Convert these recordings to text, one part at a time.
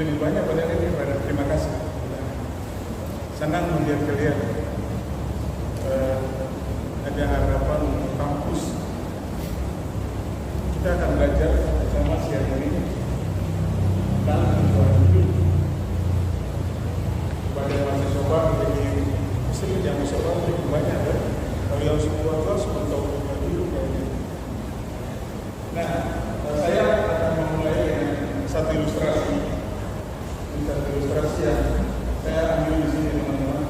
lebih banyak pada daripada terima kasih. Senang melihat kalian ada harapan untuk kampus. Kita akan belajar bersama siang ini tentang tujuan hidup. Pada mahasiswa menjadi mesti yang mahasiswa lebih banyak kan? Kalau yang semua kelas untuk tujuan hidup kayaknya. Nah, saya akan memulai dengan satu ilustrasi. Satu ilustrasi yang saya ambil di sini teman-teman.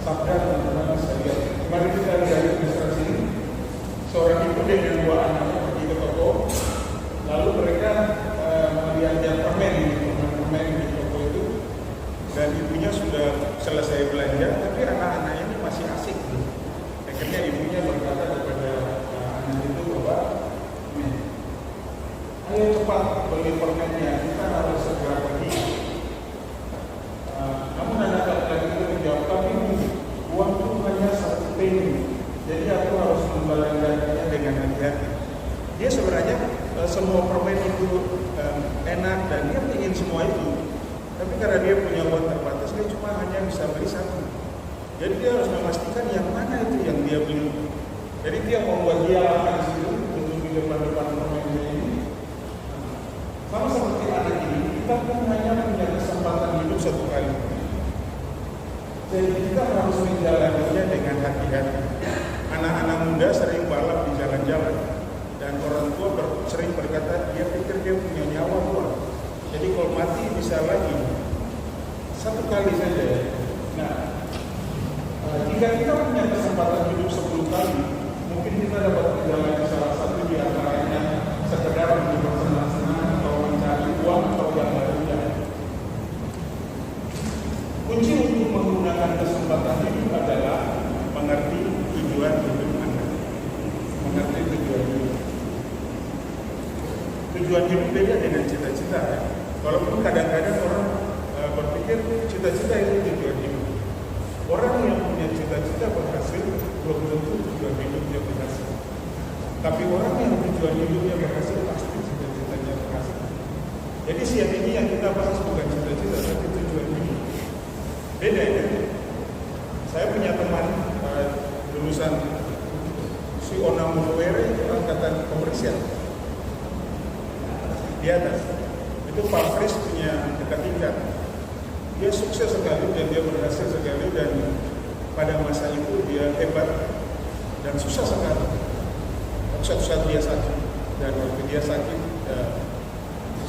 Sabda teman-teman sekalian. Mari kita lihat ilustrasi ini. Seorang ibu dengan dua anaknya pergi ke toko, lalu mereka melihat permen di toko itu, dan ibunya sudah selesai belanja, tapi anak-anak ini masih asik. Akhirnya ibunya berkata kepada anak itu bahwa, ayo cepat beli permennya, kita harus segera pergi. Namun anak laki-laki itu menjawab, tapi uangku hanya 1 penny, jadi aku harus membelanjanya dengan hati-hati. Dia sebenarnya semua permen itu enak dan dia ingin semua itu, tapi karena dia punya uang terbatas, dia cuma hanya bisa beli 1. Jadi dia harus memastikan yang mana itu yang dia beli. Jadi dia membuat dia akan di situ untuk di depan permennya ini. Sama seperti anak ini, kita pun hanya punya kesempatan hidup 1 kali. Jadi kita harus menjalaninya dengan hati-hati. Anak-anak muda sering balap di jalan-jalan, dan orang tua sering berkata, dia pikir dia punya nyawa 2. Jadi kalau mati bisa lagi 1 kali saja. Nah, jika kita punya kesempatan hidup 10 kali, mungkin kita dapat menjalani salah satu di antaranya sekedar untuk bersenang-senang atau mencari uang atau yang lainnya. Kunci untuk menggunakan kesempatan hidup adalah mengerti tujuan hidup Anda. Mengerti tujuan hidup. Tujuan hidup beda dengan cita-cita. Walaupun kadang-kadang orang berpikir cita-cita itu tujuan hidup. Orang yang punya cita-cita berhasil belum tentu tujuan hidupnya berhasil. Tapi orang yang tujuan hidupnya berhasil pasti cita-citanya berhasil. Jadi siang ini yang kita bahas bukan cita-cita tapi tujuan hidup. Beda ya. Saya punya teman lulusan si Onamunuwere itu angkatan pembersihan di atas. Itu Pak Kris punya dekat tingkat. Dia sukses sekali dan dia berhasil sekali, dan pada masa itu dia hebat dan susah sekali. Suatu saat dia sakit, dan waktu dia sakit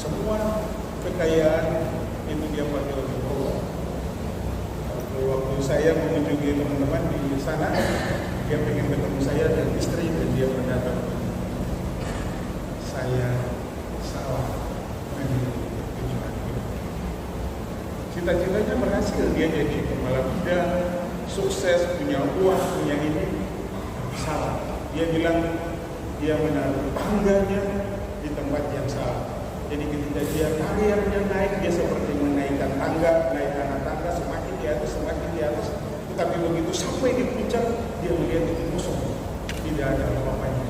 semua kekayaan itu dia pakai untuk Allah. Waktu saya mengunjungi teman-teman di sana, dia ingin ketemu saya dan istri, dan dia berkata, saya salah memilih tujuan hidup. Cita-citanya berhasil, dia jadi kepala bidang, sukses, punya uang, punya ini. Salah. Dia bilang dia menaruh tangganya di tempat yang salah. Jadi ketika dia karirnya naik, dia seperti menaikkan tangga, semakin di atas. Tetapi begitu sampai di puncak, dia melihat itu kosong, tidak ada apa-apanya.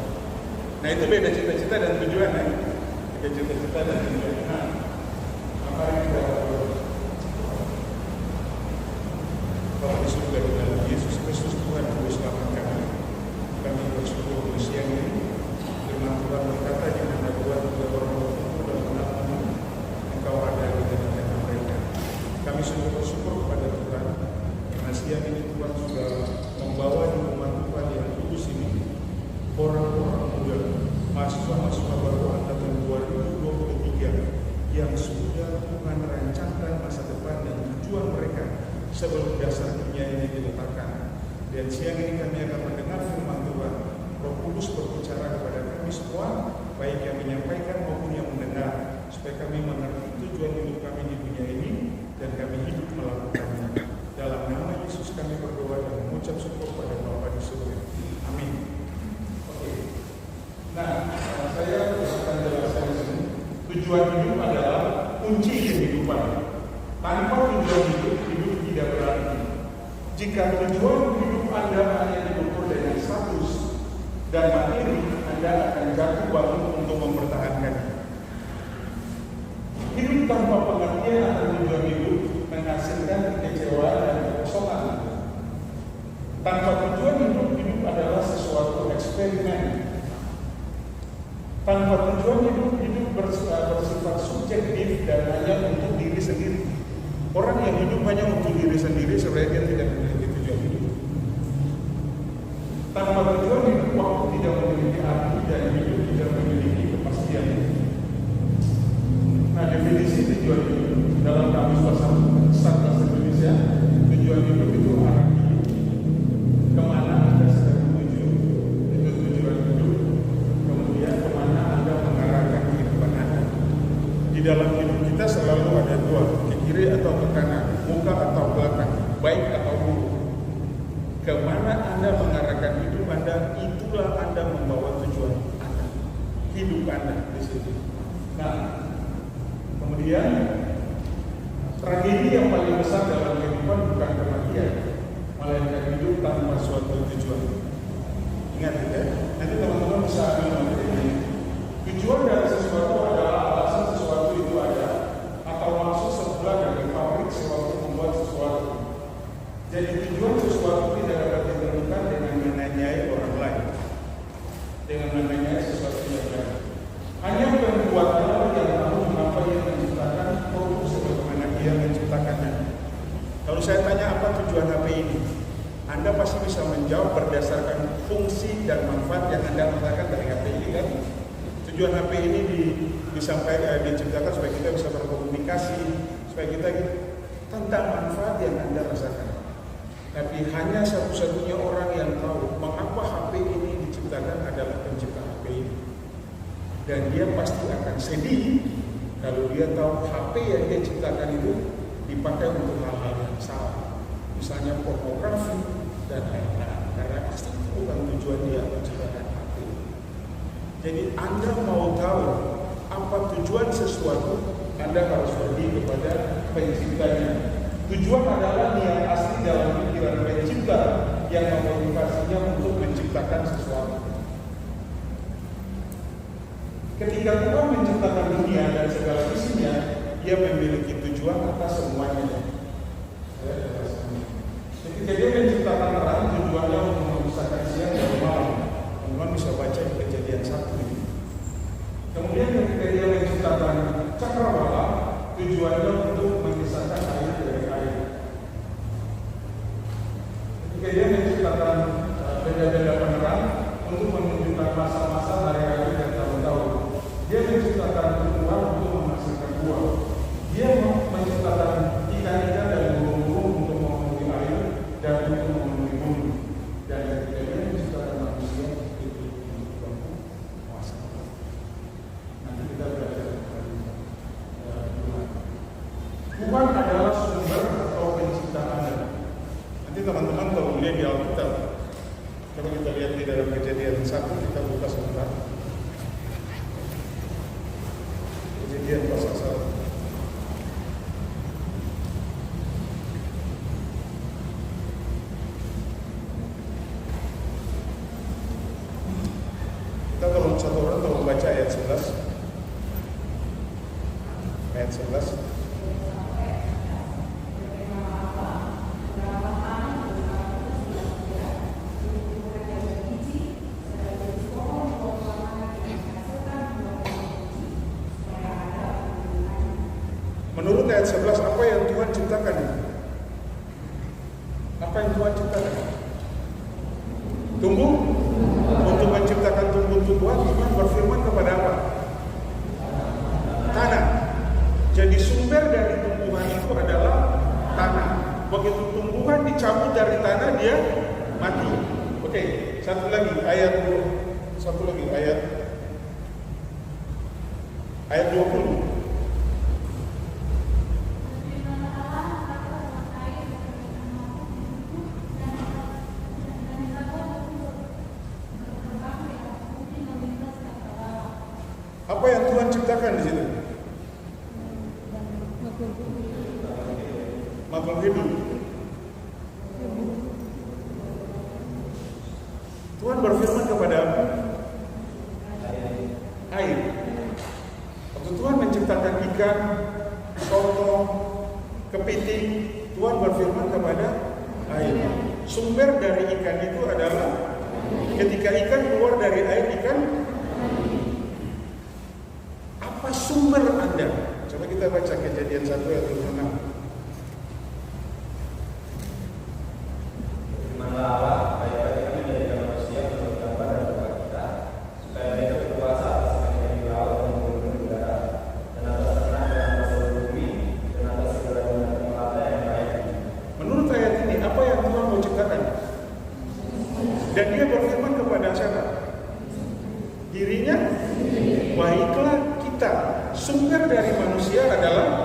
Nah, itu beda cita-cita dan tujuan ya. Beda cita-cita dan tujuan. Nah, apa yang kita Bapak di surga di dalam Yesus Kristus Tuhan Juru Selamat kami. Kami bersyukur di siang ini. Firman Tuhan berkata, di mana 2 3 orang berkumpul dalam namamu, Engkau ada di tengah-tengah mereka. Kami sungguh bersyukur kepada Tuhan, karena siang ini Tuhan sudah membawa di rumah Tuhan yang kudus ini orang-orang muda, mahasiswa-mahasiswa baru angkatan 2023 yang sudah Tuhan rancangkan masa depan dan tujuan mereka sebelum dasar dunia ini diletakkan. Dan siang ini kami akan mendengar firman Tuhan. Roh Kudus berbicara kepada kami semua, baik yang menyampaikan maupun yang mendengar, supaya kami mengerti tujuan hidup kami di dunia ini dan kami hidup melakukannya. Dalam nama Yesus kami berdoa dan mengucap syukur pada Bapa di surga. Amin. Oke. Nah, saya akan jelaskan di sini. Tujuan hidup adalah kunci kehidupan. Tanpa tujuan hidup, hidup tidak berarti. Jika tujuan hidup Anda hanya diukur dengan status dan materi, Anda akan jatuh bangun untuk mempertahankannya. Hidup tanpa pengertian Tanpa tujuan hidup adalah sesuatu eksperimen. Tanpa tujuan hidup bersifat subjektif dan hanya untuk diri sendiri. Orang yang hidup hanya untuk diri sendiri sebenarnya dia tidak memiliki tujuan hidup. Tanpa tujuan hidup, waktu tidak memiliki arti dan hidup tidak memiliki kepastian. Nah, definisi tujuan hidup dalam Kamus Bahasa Indonesia, tujuan hidup itu arah hidup, kemana Anda sedang menuju, itu tujuan hidup. Kemudian kemana Anda mengarahkan kehidupan Anda. Di dalam hidup kita selalu ada dua, ke kiri atau ke kanan, muka atau belakang, baik atau buruk. Kemana Anda mengarahkan hidup Anda, itulah Anda membawa tujuan Anda, hidup Anda di situ. Nah, kemudian tragedi yang paling besar dalam kehidupan bukan kematian, melainkan hidup tanpa suatu tujuan. Ingat ya, nanti teman-teman bisa ambil materi ini. Tujuan dari sesuatu adalah alasan sesuatu itu ada, atau maksud sebuah dari pabrik sesuatu membuat sesuatu. Jadi tujuan sesuatu tidak dapat ditentukan dengan menanyai orang lain, dengan menanyai sesuatu yang lain. Hanya pembuatnya yang tahu mengapa ia menciptakan produk sebagaimana ia menciptakannya. Kalau saya tanya apa tujuan HP ini, Anda pasti bisa menjawab berdasarkan fungsi dan manfaat yang Anda rasakan dari HP ini kan. Tujuan HP ini diciptakan supaya kita bisa berkomunikasi, supaya kita tentang manfaat yang Anda rasakan. Tapi hanya satu-satunya orang yang tahu mengapa HP ini diciptakan adalah pencipta HP ini. Dan dia pasti akan sedih kalau dia tahu HP yang dia ciptakan itu dipakai untuk hal-hal yang salah, misalnya pornografi dan lain-lain, karena pasti itu bukan tujuan dia menciptakan HP. Jadi Anda mau tahu apa tujuan sesuatu, Anda harus pergi kepada penciptanya. Tujuan adalah niat asli dalam pikiran pencipta yang memotivasinya untuk menciptakan sesuatu. Ketika Tuhan menciptakan dunia dan segala isinya, Dia memiliki tujuan atas semuanya. Ketika Dia menciptakan terang, tujuannya untuk memisahkan siang dan malam. Teman-teman bisa baca di Kejadian 1 ini. Kemudian ketika Dia menciptakan cakrawala, tujuannya untuk memisahkan air dari air. Ketika Dia menciptakan benda-benda penerang untuk menunjukkan masa-masa hari-hari dan tahun-tahun. Dia menciptakan tumbuhan untuk menghasilkan buah. Dia menciptakan ikan-ikan dan burung-burung untuk memenuhi air dan untuk memenuhi bumi. Dan ketika Dia menciptakan manusia itu untuk berkuasa. Nanti kita belajar tentang Tuhan. Tuhan adalah sumber atau penciptaan. Nanti teman-teman kalau lihat di Alkitab, kalau kita lihat di dalam Kejadian 1, kita buka sebentar. Kejadian pasal 1. Kita tolong satu orang tolong baca ayat 11. Ayat 11. Menurut ayat 11, apa yang Tuhan ciptakan? Apa yang Tuhan ciptakan? Tumbuh. Untuk menciptakan tumbuh-tumbuhan, Tuhan berfirman kepada apa? Tanah. Jadi sumber dari tumbuhan itu adalah tanah. Begitu tumbuhan dicabut dari tanah, dia mati. Oke, satu lagi ayat 20. Apa yang Tuhan ciptakan di situ? Makhluk hidup. Tuhan berfirman kepada apa? Air. Waktu Tuhan menciptakan ikan, sotong, kepiting, Tuhan berfirman kepada air. Sumber dari ikan itu adalah ketika ikan keluar dari air ikan, apa sumber Anda? Coba kita baca Kejadian 1 ayat 26. Firman Allah, baik-baik kami menjadikan manusia menurut gambar dan rupa kita, supaya mereka berkuasa atas ikan di laut dan burung di udara, dan atas ternak dan atas seluruh bumi, dan atas segala binatang melata yang baik. Menurut ayat ini, apa yang Tuhan mau ciptakan? Dan dia berfirman kepada siapa? Dirinya. Baiklah kita. Sumber dari manusia adalah,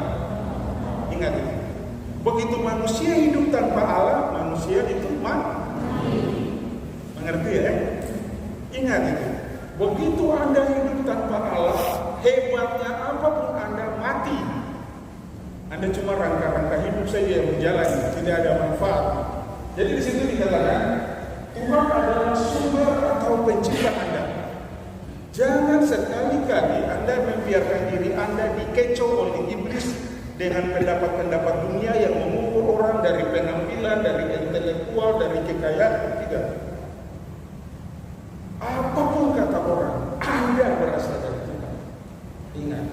ingat ini, begitu manusia hidup tanpa Allah, manusia itu mengerti ya? Ingat itu. Begitu Anda hidup tanpa Allah, hebatnya apapun Anda mati. Anda cuma rangka-rangka hidup saja yang berjalan, tidak ada manfaat. Jadi di situ dikatakan Tuhan adalah sumber atau pencipta Anda. Jangan sekali-kali Anda membiarkan diri Anda dikecoh oleh iblis dengan pendapat-pendapat dunia yang mengukur orang dari penampilan, dari intelektual, dari kekayaan. Tidak. Apapun kata orang, Anda berasal dari Tuhan. Ingat,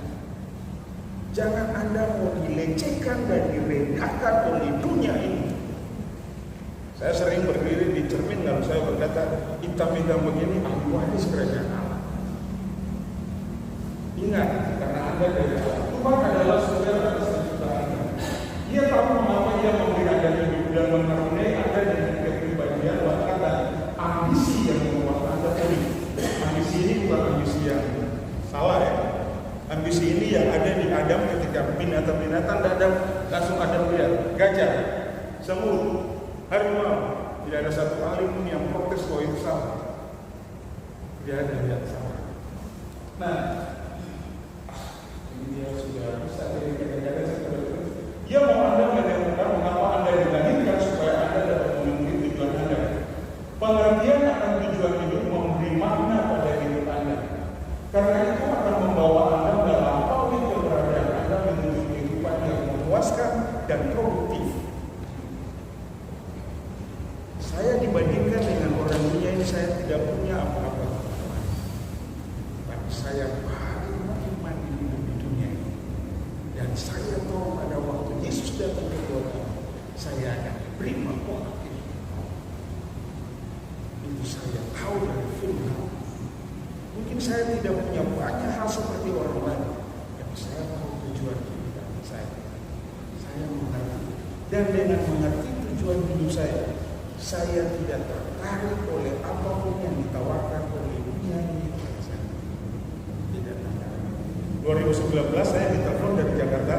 jangan Anda mau dilecehkan dan direndahkan oleh dunia ini. Saya sering berdiri di cermin dan saya berkata, hitam-hitam begini, ahli waris kerajaan Allah. Ingat, karena Anda dari Allah. Tuhan adalah sumber atas penciptaan Anda. Dia tahu mengapa Dia memberi Anda hidup dan mengaruniai Anda dengan kepribadian, bahkan ambisi yang membuat Anda unik. Ambisi ini bukan ambisi yang salah ya. Ambisi ini yang ada di Adam ketika binatang-binatang Adam langsung Adam lihat. Gajah, semut, harimau, tidak ada satu ahli pun yang protes bahwa itu salah. Tidak ada yang salah. Nah, ini dia sudah bisa dari kadang-kadang saya terus. Dia mau Anda menemukan mengapa Anda dilahirkan supaya Anda dapat memenuhi tujuan Anda. Pengertian akan tujuan hidup memberi makna pada hidup Anda. Karena itu akan membawa Anda melampaui keberadaan Anda menuju kehidupan yang memuaskan dan produktif. Saya dibandingkan dengan orang dunia ini, saya tidak punya apa-apa. Saya paling beriman di hidup di dunia ini. Dan saya tahu pada waktu Yesus datang ke dunia, saya akan beri mahkota itu. Itu saya tahu dari firman. Mungkin saya tidak punya banyak hal seperti orang lain, tapi saya tahu tujuan hidup saya. Saya mengerti. Dan dengan mengerti tujuan hidup saya tidak tertarik oleh apapun yang ditawarkan oleh dunia ini. 2019 saya ditelepon dari Jakarta,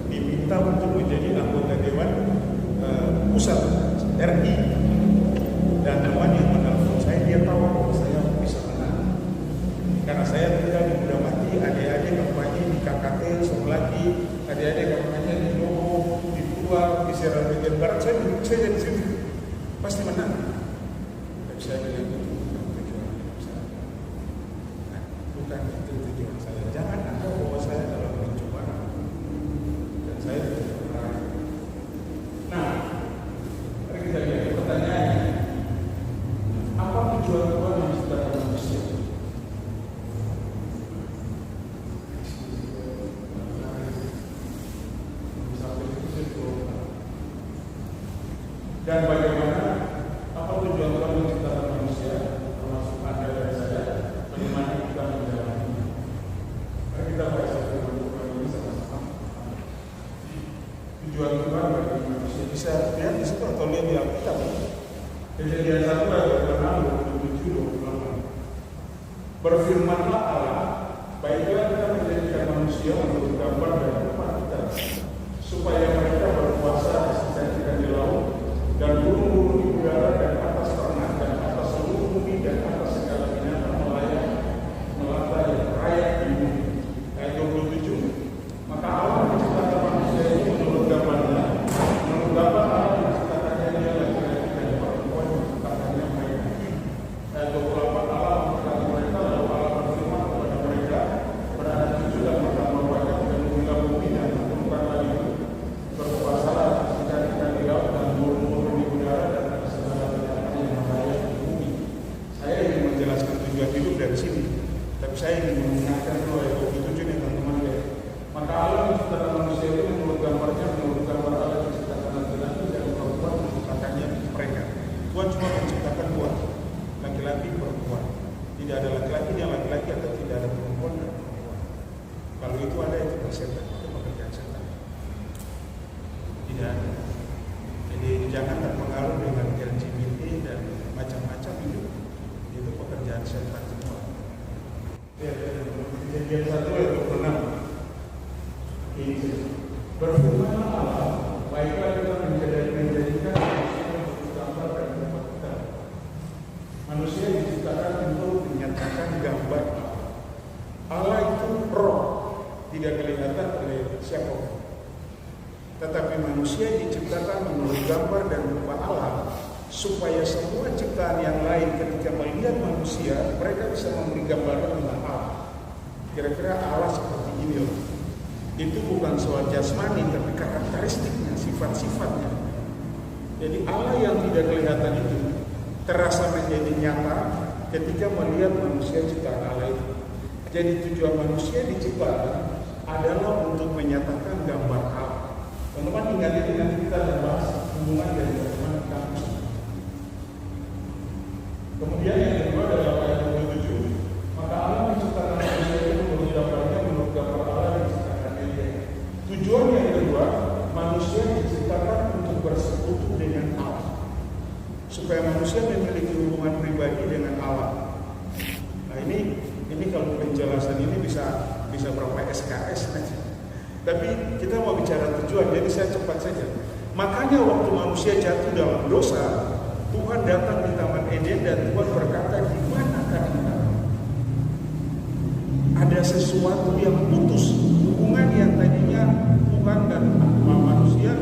diminta untuk menjadi anggota Dewan Pusat RI, dan teman yang menelpon saya, dia tahu bahwa saya bisa menang karena saya tinggal di Budamati, adik-adik kampanye di KKT, Soblaki, adik-adik kampanye di Lobo, di Purwa, di Serang bagian Barat. Saya jadi sini pasti menang. Dan saya bilang itu bukan tujuan hidup saya. Nah, bukan itu tujuan saya. Jangan Anda bawa saya dalam pencobaan. Dan saya tidak pernah. Nah, mari kita lihat pertanyaannya. Apa tujuan Tuhan menciptakan manusia? Dan bagaimana, apa tujuan Tuhan menciptakan manusia, termasuk Anda dan saya, bagaimana kita menjalani? Mari kita baca firman Tuhan ini sama-sama. Tujuan Tuhan bagi manusia, bisa lihat di situ atau lihat di Alkitab. Kejadian 1 ayat 27-28. Berfirmanlah Allah, baiklah kita menjadikan manusia menurut gambar dan rupa kita, supaya mereka berkuasa atas ikan-ikan di laut, dan burung-burung di udara, dan atas ternak, dan atas seluruh bumi, dan atas segala binatang melata yang rayap di bumi. Ayat 27. Maka Allah menciptakan manusia itu menurut gambarnya, menurut gambar Allah menciptakannya dia laki-laki dan perempuan menciptakannya mereka. Ayat 28. Allah menciptakan mereka, lalu Allah berfirman kepada mereka, beranak cucu dan bertambah banyak, dan menggabungi saya ingin mengingatkan dulu ayat 27 nih teman-teman ya. Maka Allah menciptakan manusia itu menurut gambarnya, menurut gambar Allah diciptakan laki-laki dan perempuan menciptakannya mereka. Tuhan cuma menciptakan dua, laki-laki perempuan. Tidak ada laki-laki dan laki-laki atau tidak ada perempuan dan perempuan. Kalau itu ada itu setan, itu pekerjaan setan. Tidak ada. Jadi jangan terpengaruh dengan LGBT dan macam-macam itu pekerjaan setan semua. Kejadian 1 ayat 26. Berfirmanlah Allah, baiklah kita menjadikan manusia untuk gambar dan rupa kita. Manusia diciptakan untuk menyatakan gambar Allah. Allah itu roh, tidak kelihatan oleh siapa. Tetapi manusia diciptakan menurut gambar dan rupa Allah, supaya semua ciptaan yang lain ketika melihat manusia, mereka bisa memberi gambaran tentang Allah. Kira-kira Allah seperti ini loh. Itu bukan soal jasmani, tapi karakteristiknya, sifat-sifatnya. Jadi Allah yang tidak kelihatan itu terasa menjadi nyata ketika melihat manusia ciptaan Allah itu. Jadi tujuan manusia diciptakan adalah untuk menyatakan gambar Allah. Teman-teman ingat ini, nanti kita akan bahas hubungan dari bagaimana kampus. Kemudian yang kedua adalah ayat 27. Maka Allah menciptakan manusia itu menurut gambarnya, menurut gambar Allah yang diciptakannya dia. Tujuan yang kedua, manusia diciptakan untuk bersekutu dengan Allah, supaya manusia memiliki hubungan pribadi dengan Allah. Nah ini kalau penjelasan ini bisa berapa SKS nanti. Tapi kita mau bicara tujuan, jadi saya cepat saja. Makanya waktu manusia jatuh dalam dosa, Tuhan datang di Taman Eden dan Tuhan berkata, di manakah engkau? Ada sesuatu yang putus, hubungan yang tadinya Tuhan dan manusia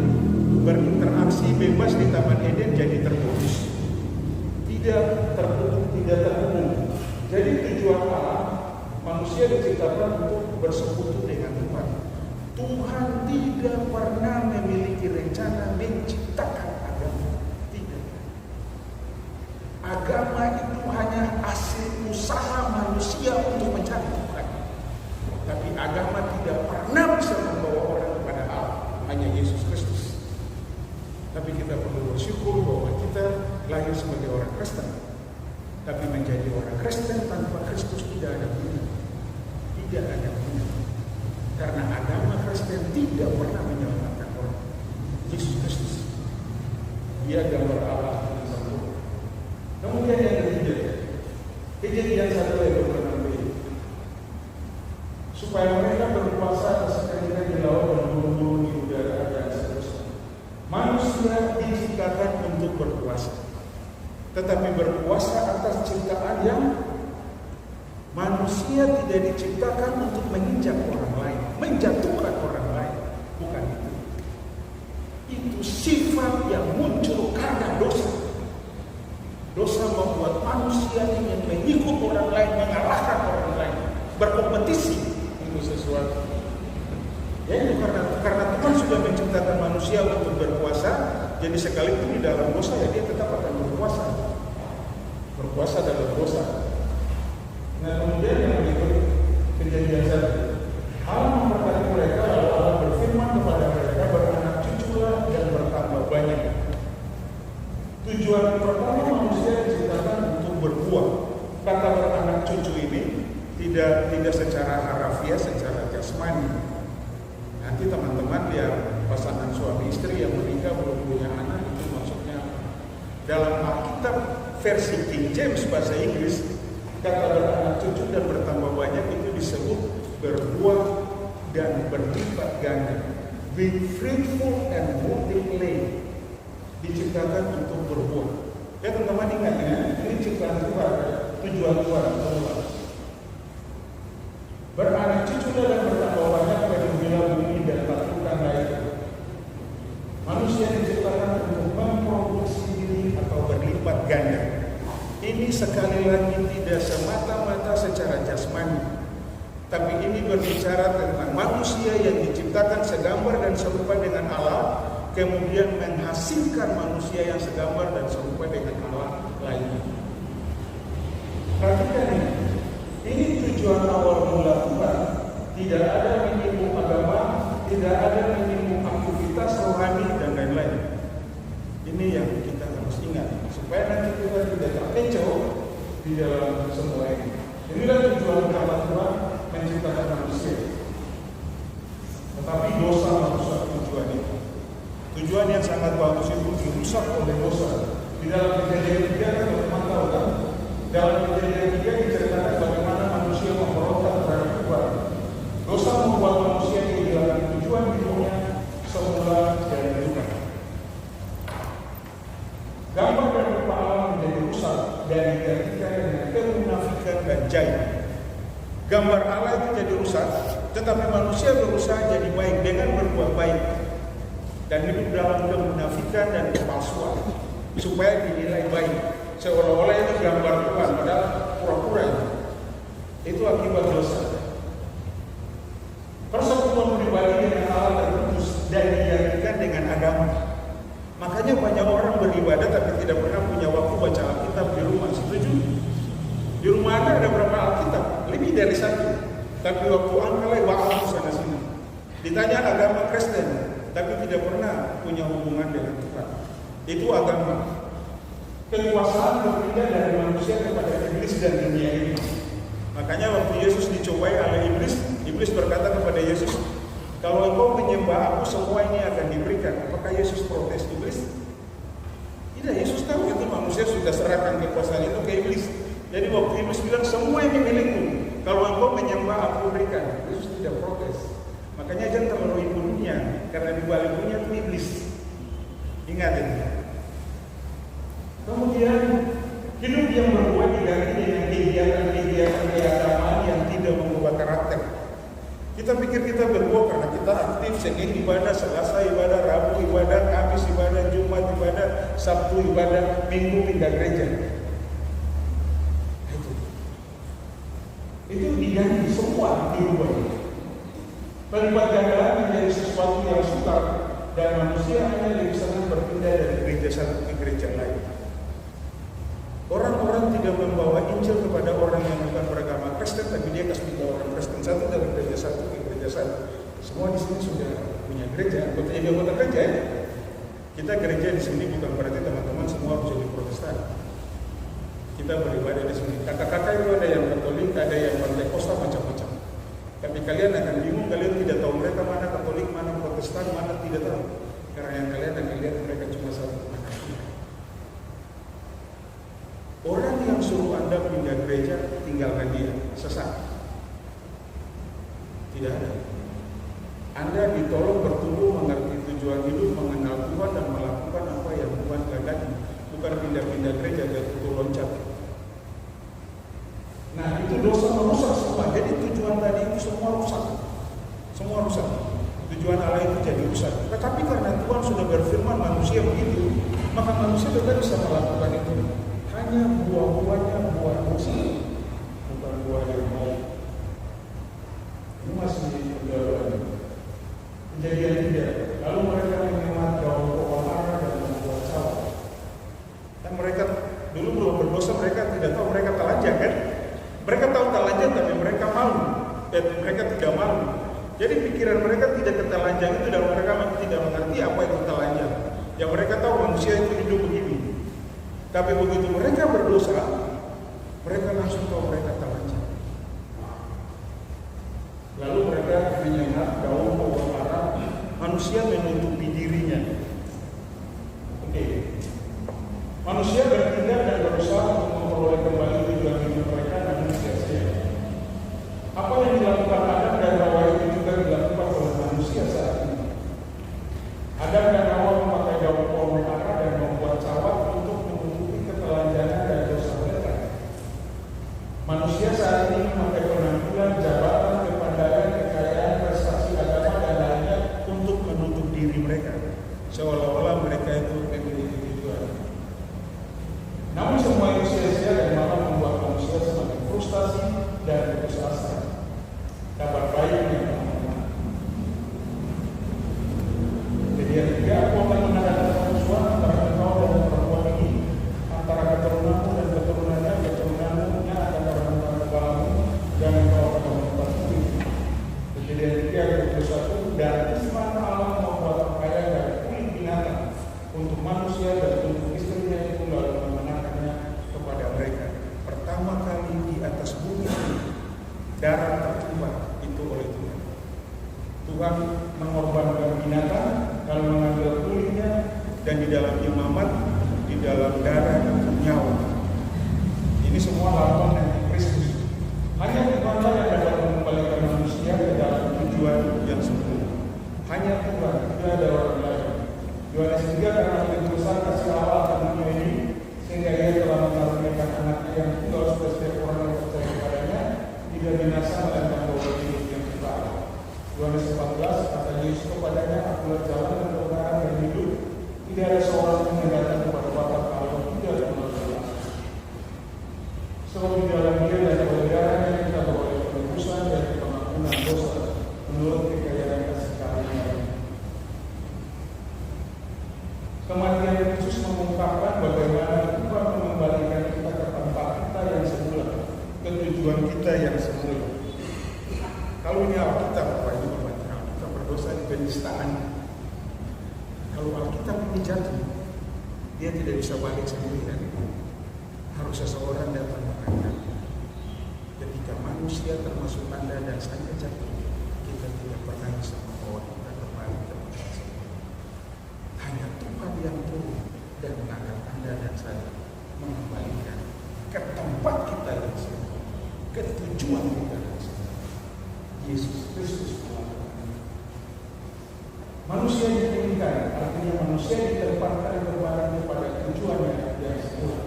berinteraksi bebas di Taman Eden jadi terputus. Tidak terputus, tidak terhubung. Jadi tujuan Allah, manusia diciptakan untuk bersekutu dengan Tuhan. Tuhan tidak pernah memiliki rencana menciptakan agama. Tidak. Agama itu hanya hasil usaha manusia untuk mencari Tuhan. Tapi agama tidak pernah bisa membawa orang kepada Allah, hanya Yesus Kristus. Tapi kita perlu bersyukur bahwa kita lahir sebagai orang Kristen. Tapi menjadi orang Kristen tanpa Kristus tidak ada guna. Tidak ada guna. Karena agama Kristen tidak pernah menyelamatkan orang. Yesus Kristus, Dia gambar Allah yang sempurna. Kemudian yang ketiga, Kejadian 1 ayat 26b, supaya mereka berkuasa atas ikan-ikan di laut dan burung-burung di udara dan seterusnya. Manusia diciptakan untuk berkuasa, tetapi berkuasa atas ciptaan yang manusia tidak diciptakan untuk menginjak orang lain, menjatuhkan orang lain. Bukan itu. Itu sifat yang muncul karena dosa. Dosa membuat manusia ingin mengikut orang lain, mengalahkan orang lain, berkompetisi untuk sesuatu. Ya itu karena Tuhan sudah menciptakan manusia untuk berkuasa, jadi sekalipun di dalam dosa ya dia tetap akan berkuasa. Berkuasa dalam dosa. Nah kemudian yang berikut, Kejadian 1. Allah memberkati mereka, lalu Allah berfirman kepada mereka, beranak cuculah dan bertambah banyak. Tujuan pertama manusia diciptakan untuk berbuah. Kata beranak cucu ini tidak secara harafiah, secara jasmani. Nanti teman-teman lihat pasangan suami istri yang menikah belum punya anak, itu maksudnya dalam Alkitab versi King James bahasa Inggris, kata beranak cucu dan bertambah banyak itu disebut berbuah dan berlipat ganda. Be fruitful and multiply. Diciptakan untuk berbuah. Ya teman-teman ingat ya, ini ciptaan Tuhan, tujuan Tuhan. Beranak cucu dan bertambah banyak pada bumi dan taklukkan lainnya. Manusia diciptakan untuk memproduksi diri atau berlipat ganda. Ini sekali lagi tidak semata-mata secara jasmani, tapi ini berbicara tentang manusia yang diciptakan segambar dan serupa dengan Allah, kemudian menghasilkan manusia yang segambar dan serupa dengan Allah lainnya. Perhatikan ini tujuan di dalam semua ini. Inilah tujuan utama Tuhan menciptakan manusia. Tetapi dosa merusak tujuan itu. Tujuan yang sangat bagus itu dirusak oleh dosa. Di dalam Kejadian 3 kan teman-teman tahu kan? Dalam Kejadian 3 diceritakan bagaimana manusia memberontak terhadap Tuhan. Dosa membuat manusia kehilangan tujuan hidupnya semula dari Tuhan. Gambar dan rupa Allah menjadi rusak dan digantikan dengan kemunafikan dan jahil. Gambar Allah itu jadi rusak, tetapi manusia berusaha jadi baik dengan berbuat baik dan hidup dalam kemunafikan dan kepalsuan supaya dinilai baik, seolah-olah itu gambar Tuhan, padahal pura-pura itu akibat dosa. Persekutuan pribadi dengan Allah terputus dan digantikan dengan agama. Makanya banyak orang beribadah tapi tidak pernah punya waktu baca Alkitab di rumah. Setuju? Di rumah Anda ada berapa Alkitab? Lebih dari satu. Tapi waktu Anda waktu sana sini. Ditanya agama Kristen, tapi tidak pernah punya hubungan dengan Tuhan. Itu agama. Kekuasaan berpindah dari manusia kepada iblis dan dunia ini. Makanya waktu Yesus dicobai oleh iblis, iblis berkata kepada Yesus, kalau engkau menyembah aku, semua ini akan diberikan. Apakah Yesus protes iblis? Tidak, Yesus tahu itu manusia sudah serahkan kekuasaan itu ke iblis. Jadi waktu iblis bilang, semua ini milikmu. Kalau engkau menyembah aku berikan. Yesus tidak protes. Makanya jangan terlalu ikut dunia, karena di balik dunia itu iblis. Ingat ini. Kemudian hidup yang berbuat diganti dengan kegiatan keagamaan yang tidak mengubah karakter. Kita pikir kita berbuat karena kita aktif, Senin ibadah, Selasa ibadah, Rabu ibadah, Kamis ibadah, Jumat ibadah, Sabtu ibadah, Minggu pindah gereja. Itu diganti semua dirubah. Pelipat gandalan menjadi sesuatu yang sukar dan manusia hanya lebih senang berpindah dari gereja satu ke gereja lain. Orang-orang tidak membawa Injil kepada orang yang bukan beragama Kristen, tapi dia kasih pindah orang Kristen satu dari gereja satu ke gereja satu. Semua di sini sudah punya gereja, anggota gereja ya. Kita gereja di sini bukan berarti teman-teman semua harus jadi Protestan. Kita beribadah di sini. Kakak-kakak itu ada yang Katolik, ada yang Pentekosta, macam-macam. Tapi kalian akan bingung, kalian tidak tahu mereka mana Katolik, mana Protestan, mana tidak tahu. Karena yang kalian akan lihat mereka cuma satu. Orang yang suruh Anda pindah gereja, tinggalkan dia, sesat. Tidak ada. Anda ditolong bertumbuh, mengerti tujuan hidup, mengenal Tuhan dan melakukan apa yang Tuhan kehendaki. Bukan pindah-pindah gereja dan loncat. Nah itu dosa merusak semua. Jadi tujuan tadi itu semua rusak. Semua rusak. Tujuan Allah itu jadi rusak. Tetapi karena Tuhan sudah berfirman manusia begitu, maka manusia tetap bisa melakukan itu. Hanya buah-buahnya buah dosa, bukan buah yang baik. Ini masih pendalaman. Kejadian 3. Lalu mereka menghemat daun pohon ara dan membuat cawan. Dan mereka dulu belum berdosa, mereka tidak tahu mereka telanjang kan? Mereka tahu telanjang tapi mereka malu. Dan mereka tidak malu. Jadi pikiran mereka tidak ketelanjang itu dan mereka tidak mengerti apa itu telanjang. Yang mereka tahu manusia itu hidup begini. Tapi begitu mereka berdosa, mereka langsung tahu mereka telanjang. Lalu mereka menyengat daun pohon ara, manusia menutupi dirinya. Oke. Manusia bertindak dan berusaha untuk memperoleh kembali tujuan hidup mereka, namun sia-sia. Apa yang dilakukan Adam dan Hawa itu juga dilakukan oleh manusia saat ini. Adam dan Hawa memakai daun pohon ara dan membuat cawan untuk menutupi ketelanjangan dan dosa mereka. Manusia saat ini memakai penampilan, jabatan, kepandaian, kekayaan, prestasi agama dan lainnya untuk menutup diri mereka, seolah-olah mereka itu memiliki tujuan. darah tertumpah itu oleh Tuhan. Tuhan mengorbankan binatang kalau mengambil kulitnya, dan di dalam imamat, di dalam darah nyawa. Ini semua lawan dari Kristus. Hanya Tuhan yang dapat mengembalikan manusia ke dalam tujuan yang sempurna. Hanya Tuhan, tidak ada orang lain. Yohanes 3, karena begitu besar kasih Allah akan dunia ini, sehingga Ia telah mengaruniakan anaknya yang tunggal supaya setiap orang yang percaya kepadanya tidak binasa melainkan beroleh hidup yang kekal. Yohanes 14, kata Yesus kepadanya, Akulah jalan dan kebenaran dan hidup. Tidak ada seorang yang datang kepada Bapa kalau tidak melalui Aku. Sebab di dalam Dia dan oleh darahnya kita beroleh penebusan dan pengampunan dosa menurut kekayaan kasih karunia. Kematian Yesus mengungkapkan bagaimana Tuhan mengembalikan kita ke tempat kita yang semula, ke tujuan kita yang semula. Kalau ini Alkitab, Bapak Ibu membaca Alkitab, berdosa di penistaan. Kalau Alkitab ini jatuh, dia tidak bisa balik sendirian. Harus seseorang datang mengangkat. Ketika manusia termasuk Anda dan saya jatuh, kita tidak pernah bisa membawa kita kembali ke tempat semula. Hanya Tuhan yang turun dan mengangkat Anda dan saya, mengembalikan ke tempat kita yang semula, ke tujuan kita yang semula. Yesus Kristus melakukan. Manusia dipulihkan, artinya manusia ditempatkan kembali kepada tujuannya yang semula.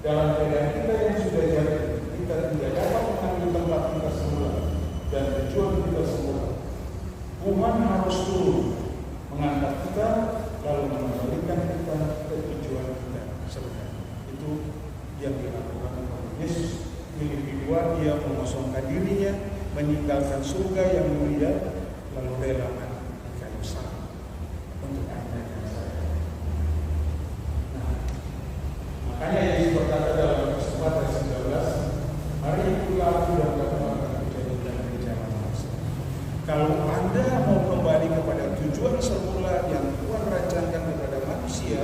Dalam keadaan kita yang sudah jatuh, kita tidak dapat mengambil tempat kita semula dan tujuan kita semula. Tuhan harus turun, mengangkat kita, lalu mengembalikan kita ke tujuan kita sebenarnya. Itu yang dilakukan oleh Yesus. Filipi 2, Dia mengosongkan dirinya, meninggalkan surga yang mulia, lalu rela mati di kayu salib untuk Anda dan saya. Nah, makanya Yesus berkata dalam kesempatan 19, hari itulah aku dan kamu akan menjadikan rencana manusia. Kalau Anda mau kembali kepada tujuan semula yang Tuhan rancangkan kepada manusia,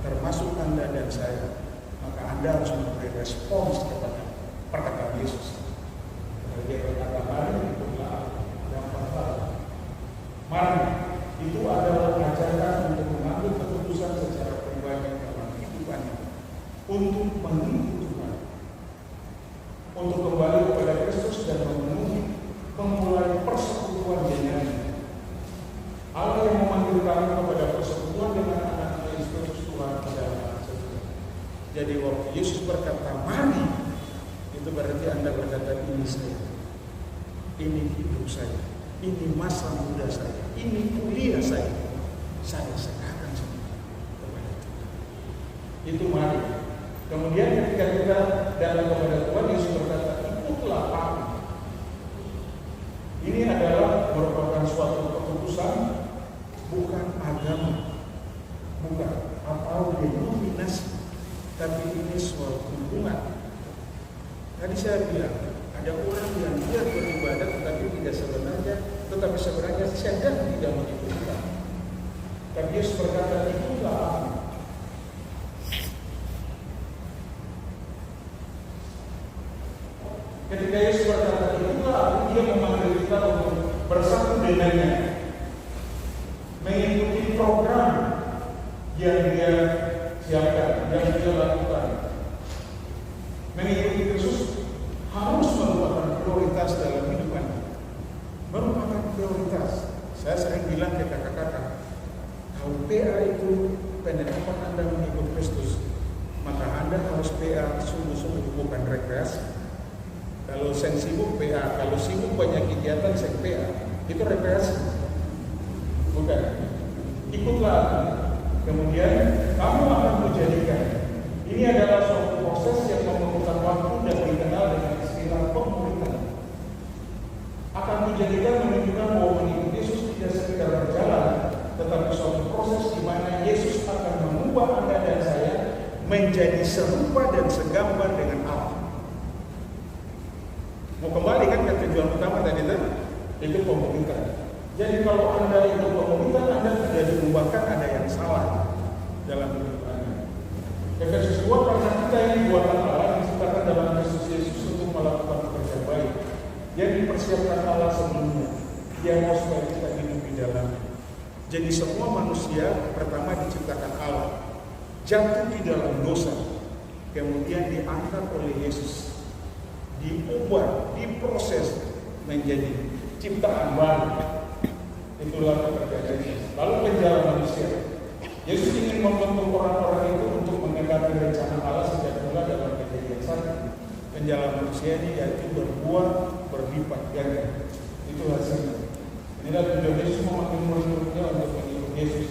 termasuk Anda dan saya, maka Anda harus memberi respons kepada perkataan Yesus. Dia berkata, mari ikutlah yang pertama. Mari, itu adalah ajakan untuk mengambil keputusan secara pribadi dalam kehidupannya, untuk mengikuti Tuhan, untuk kembali kepada Kristus dan memenuhi memulai persekutuan dengannya. Allah yang memanggil kami kepada persekutuan dengan anak Yesus Kristus Tuhan adalah sesuatu. Jadi waktu Yesus berkata, mari, itu berarti Anda berkata, ini saya, ini hidup saya, ini masa muda saya, ini kuliah saya serahkan semua kepada Tuhan. Itu mari. Kemudian ketika kita datang kepada Tuhan, Yesus berkata, ikutlah aku. Ini adalah merupakan suatu keputusan, bukan agama, bukan atau denominasi, tapi ini suatu hubungan. Tadi saya bilang, ada orang yang dia beribadah tetapi sebenarnya sedang tidak mengikuti kami. Tapi Yesus berkata, ikutlah aku. Ketika Yesus berkata, ikutlah aku, Dia memanggil kita untuk bersatu dengannya, mengikuti program yang Dia siapkan, yang Dia lakukan. Mengikuti Kristus harus merupakan prioritas dalam hidup Anda. Merupakan prioritas. Saya sering bilang ke kakak-kakak, kalau PA itu penetapan Anda mengikut Kristus, maka Anda harus PA sungguh-sungguh, bukan rekreasi. Kalau saya sibuk PA, kalau sibuk banyak kegiatan saya PA, itu rekreasi. Bukan. Ikutlah. Kemudian kamu akan menjadikan. Ini adalah suatu proses yang memerlukan waktu dan dikenal dengan istilah pemulihan. Akan menjadikan menunjukkan bahwa mengikuti Yesus tidak sekedar berjalan, tetapi suatu proses di mana Yesus akan mengubah Anda dan saya menjadi serupa dan segambar dengan Allah. Mau kembali kan ke tujuan utama tadi itu pemulihan. Jadi kalau Anda itu pemulihan, Anda tidak diubahkan, ada yang salah dalam hidup Anda. Efesus 2, karena kita yang buatan Allah diciptakan dalam Kristus Yesus untuk melakukan pekerjaan baik yang dipersiapkan Allah sebelumnya. Dia mau supaya kita hidup di dalamnya. Jadi semua manusia pertama diciptakan Allah, jatuh di dalam dosa, kemudian diangkat oleh Yesus, diubah, diproses menjadi ciptaan baru. Itulah pekerjaannya. Lalu penjara manusia. Yesus ingin membentuk orang-orang itu untuk mengenapi rencana Allah sejak mula dalam Kejadian 1. Penjara manusia ini yaitu berbuah, berlipat ganda. Itu hasilnya. Inilah tujuan Yesus memanggil murid-muridnya untuk mengikut Yesus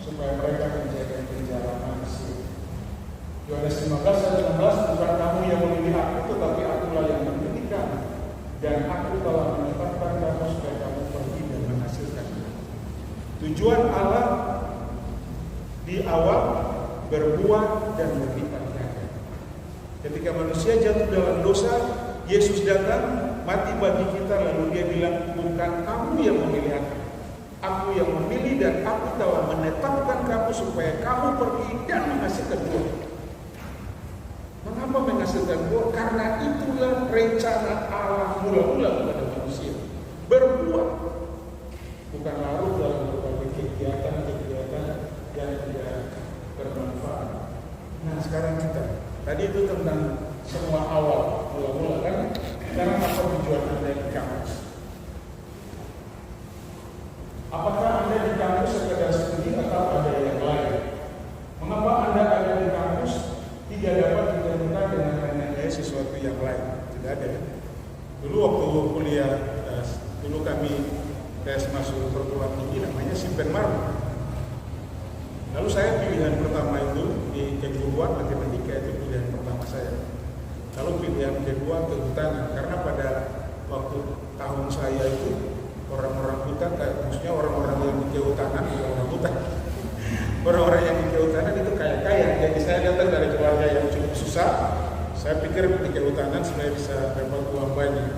supaya mereka menjaga penjara manusia. Yohanes 15 ayat 16, bukan kamu yang memilih aku, tetapi akulah yang memilih kamu, dan aku telah menetapkan kamu supaya kamu pergi dan menghasilkan. Tujuan Allah di awal berbuah dan berlipat ganda. Ketika manusia jatuh dalam dosa, Yesus datang mati bagi kita, lalu dia bilang, bukan kamu yang memilih aku yang memilih, dan aku telah menetapkan kamu supaya kamu pergi dan menghasilkan buah. Mengapa menghasilkan buah? Karena itulah rencana Allah mula-mula kepada manusia, berbuah, bukan larut dalam berbagai kegiatan-kegiatan yang tidak bermanfaat. Nah sekarang kita, tadi itu tentang semua awal mula-mula kan. Sekarang apa tujuan Anda di kampus? Apakah Anda di kampus sekedar studi atau ada yang lain? Mengapa Anda ada di kampus tidak dapat ditentukan dengan mengenai sesuatu yang lain? Tidak ada. Dulu waktu kuliah, dulu kami tes masuk perguruan tinggi namanya Simpenmaru. Lalu saya pilihan pertama itu di keguruan matematika, itu pilihan pertama saya. Lalu pilihan kedua kehutanan, karena pada waktu tahun saya itu orang-orang hutan, maksudnya orang-orang yang di kehutanan, orang hutan, orang-orang yang di kehutanan itu kaya-kaya. Jadi saya datang dari keluarga yang cukup susah. Saya pikir di kehutanan supaya bisa dapat uang banyak.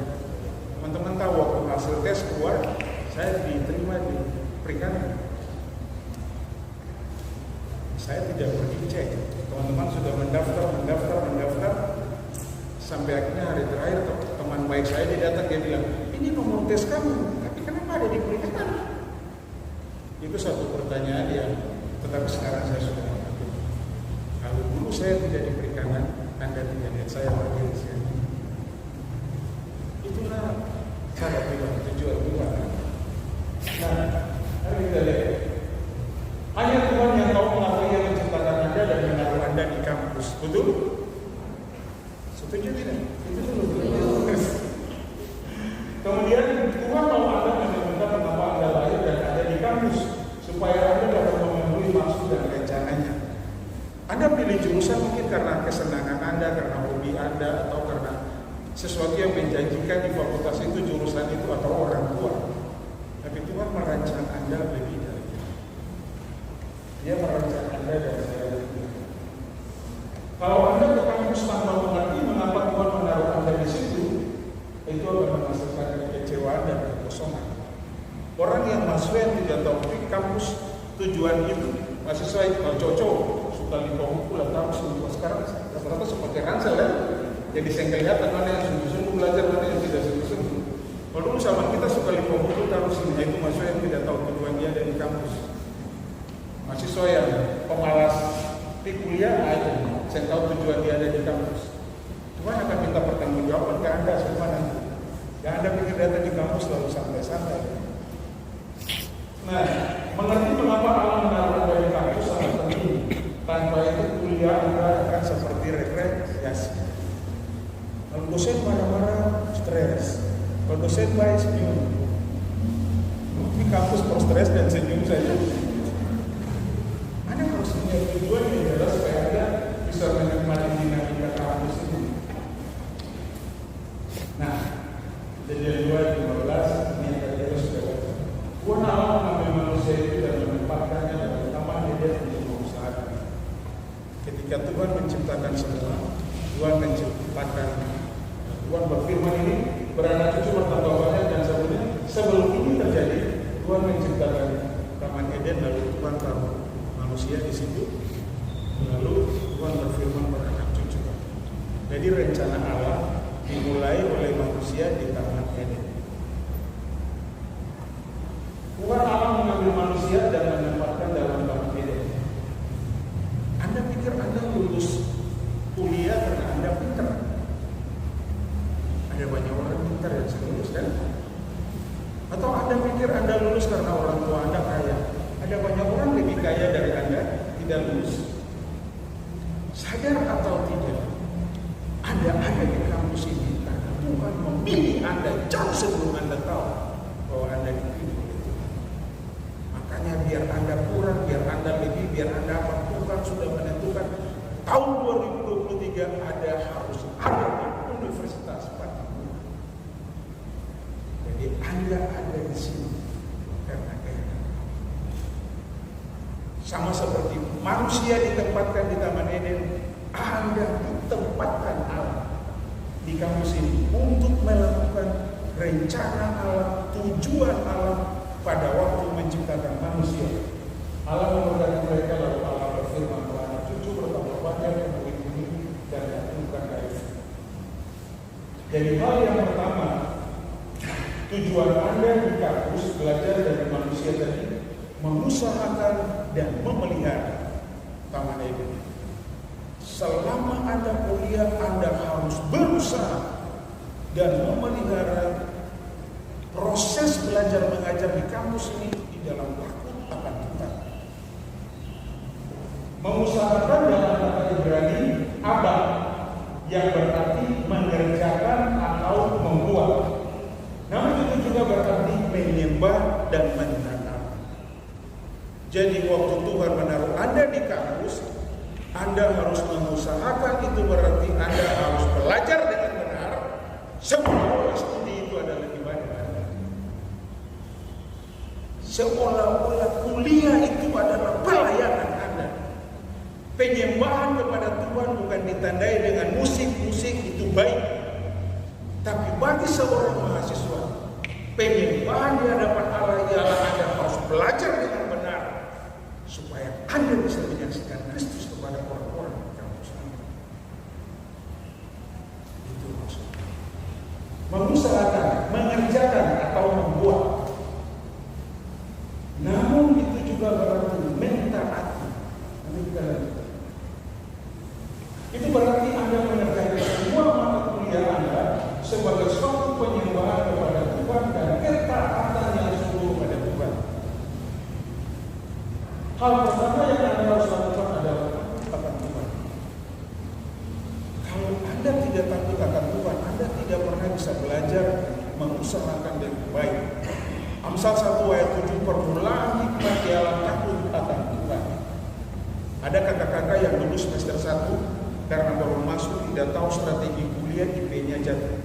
Teman-teman tahu waktu hasil tes keluar, saya diterima di perikanan. Saya tidak pergi cek. Teman-teman sudah mendaftar. Sampai akhirnya hari terakhir teman baik saya dia datang, dia bilang, ini nomor tes kamu, tapi kenapa ada di perikanan? Itu satu pertanyaan yang, tetapi sekarang saya sudah mengerti. Kalau dulu saya tidak di perikanan, Anda tidak lihat saya lagi di sini. Itulah cara Tuhan, tujuan Tuhan. Nah, mari kita lihat. Hanya Tuhan yang tahu mengapa Ia menciptakan Anda dan menaruh Anda di kampus, betul? Setuju tidak? Itu dulu. Kemudian Tuhan mau Anda menentukan mengapa Anda lahir dan ada di kampus, supaya Anda dapat memenuhi maksud dan rencananya. Anda pilih jurusan mungkin karena kesenangan Anda, karena hobi Anda, atau karena sesuatu yang menjanjikan di fakultas itu, jurusan itu, atau orang tua. Tapi Tuhan merancang Anda lebih dari itu. Dia merancang Anda dan saya lebih. Kalau Anda ke kampus tanpa mengerti mengapa Tuhan menaruh Anda di situ, itu akan menghasilkan kekecewaan dan kekosongan. Orang yang mahasiswa yang tidak tahu di kampus tujuan itu, mahasiswa itu cocok, suka limpah buku lah kampus untuk sekarang rata-rata seperti ransel ya. Jadi saya kelihatan mana yang sungguh-sungguh belajar, mana yang tidak sungguh-sungguh. Kalau dulu sama kita suka limpah buku taruh sini, itu mahasiswa yang tidak tahu tujuan dia ada di kampus. Mahasiswa yang pemalas di kuliah aja, saya tahu tujuan dia ada di kampus. Tuhan akan minta pertanggungjawaban ke Anda semua nanti. Yang Anda pikir datang di kampus lalu santai-santai. Nah, mengerti mengapa Allah menaruh Anda di kampus sangat penting. Tanpa itu kuliah Anda akan seperti rekreasi. Kalau dosen marah-marah, stres. Kalau dosen baik, senyum. Di kampus kalau stres dan senyum saja. Anda harus punya tujuan yang jelas supaya Anda bisa menikmati dinamika kampus ini. Nah, Kejadian 2:15 ini tadi kita sudah baca. Tuhan Allah mengambil manusia itu dan menempatkannya dalam taman Eden untuk mengusahakan. Ketika Tuhan menciptakan semua, Tuhan menciptakan, Tuhan berfirman ini beranak cucu bertambah banyak, dan sebelum ini terjadi Tuhan menciptakan taman Eden, lalu Tuhan taruh manusia di situ, lalu Tuhan berfirman beranak cucu. Jadi rencana Allah dimulai oleh manusia di Taman Eden. Tuhan Allah mengambil manusia dan menempatkan dalam Taman Eden. Anda pikir Anda lulus kuliah karena Anda pintar? Ada banyak orang pintar yang lulus kan? Atau Anda pikir Anda lulus karena orang tua Anda kaya? Ada banyak orang lebih kaya dari Anda tidak lulus. Sadar atau tidak, Anda ada di kampus ini karena Tuhan memilih Anda jauh sebelum Anda tahu bahwa Anda dipilih oleh Tuhan. Makanya biar Anda kurang, biar Anda lebih, biar Anda apa, Tuhan sudah menentukan tahun 2023 Anda harus ada di Universitas Patimura. Jadi Anda ada di sini karena kehendak. Sama seperti manusia ditempatkan di Taman Eden, Anda ditempatkan Allah di kampus ini untuk melakukan rencana Allah, tujuan Allah pada waktu menciptakan manusia. Allah memberkati mereka, lalu Allah berfirman kepada cucu bertambah banyak yang bumi dan menemukan kayu. Jadi hal yang pertama, tujuan Anda di kampus belajar dari manusia tadi, mengusahakan dan memelihara Taman Eden. Selama Anda kuliah, Anda harus berusaha dan memelihara proses belajar mengajar di kampus ini di dalam takut akan Tuhan. Mengusahakan dalam kata Ibrani abad, yang berarti mengerjakan atau membuat. Namun itu juga berarti menyembah dan menanam. Jadi waktu Tuhan menaruh Anda di kampus, Anda harus mengusahakan, itu berarti Anda harus belajar dengan benar, seolah-olah studi itu adalah ibadah Anda. Seolah-olah kuliah itu adalah pelayanan Anda. Penyembahan kepada Tuhan bukan ditandai dengan musik-musik, itu baik. Tapi bagi seorang mahasiswa, penyembahan di hadapan Allah ialah Anda harus belajar dengan benar, supaya Anda bisa menyaksikan Kristus kepada orang-orang di kampus Anda. Itu maksudnya. Mengusahakan, mengerjakan atau membuat. Namun itu juga berarti mentaati. Nanti kita lanjutkan. Itu berarti Anda mengerjakan semua mata kuliah Anda sebagai suatu penyembahan kepada Tuhan dan ketaatan yang sungguh kepada Tuhan. Hal pertama yang Anda harus lakukan adalah takut akan Tuhan. Kalau Anda tidak takut akan Tuhan, Anda tidak pernah bisa belajar mengusahakan dengan baik. Amsal 1 ayat 7, permulaan hikmat ialah takut akan Tuhan. Ada kakak-kakak yang lulus semester 1 karena baru masuk, tidak tahu strategi kuliah, IP-nya jatuh.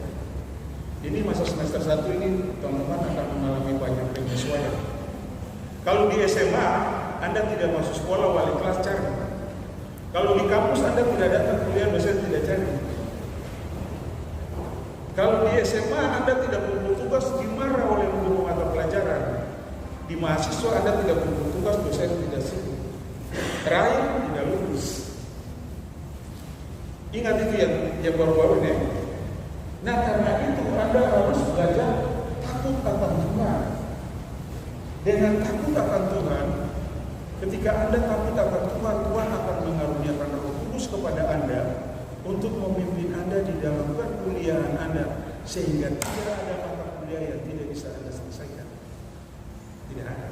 Ini masa semester 1 ini teman-teman akan mengalami banyak penyesuaian. Kalau di SMA Anda tidak masuk sekolah, wali kelas cari. Kalau di kampus Anda tidak datang kuliah, dosen tidak cari. Kalau di SMA Anda tidak kumpul tugas, dimarah oleh guru mata pelajaran. Di mahasiswa Anda tidak kumpul tugas, dosen tidak sibuk. Terakhir tidak lulus. Ingat itu yang baru-baru ini. Nah, karena itu Anda harus belajar takut akan Tuhan. Dengan takut akan Tuhan, ketika Anda takut akan Tuhan, Tuhan akan mengaruniakan Roh Kudus kepada Anda untuk memimpin Anda di dalam perkuliahan Anda, sehingga tidak ada mata kuliah yang tidak bisa Anda selesaikan. Tidak ada.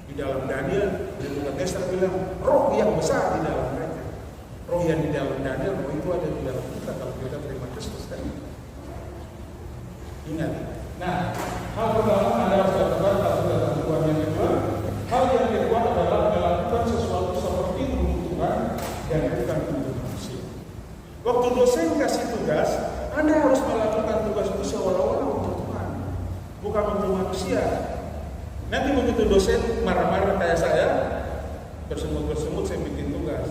Di dalam Daniel, Nebukadnezar bilang, roh yang besar di dalam mereka. Roh yang di dalam Daniel, roh itu ada di dalam kita kalau kita terima Kristus kan. Ingat. Nah, hal pertama Anda harus lakukan takut akan Tuhan. Yang kedua, hal yang kedua adalah melakukan sesuatu seperti untuk Tuhan dan bukan untuk manusia. Waktu dosen kasih tugas, Anda harus melakukan tugas itu seolah-olah untuk Tuhan, bukan untuk manusia. Nanti begitu dosen marah-marah kayak saya, bersemut-bersemut saya bikin tugas.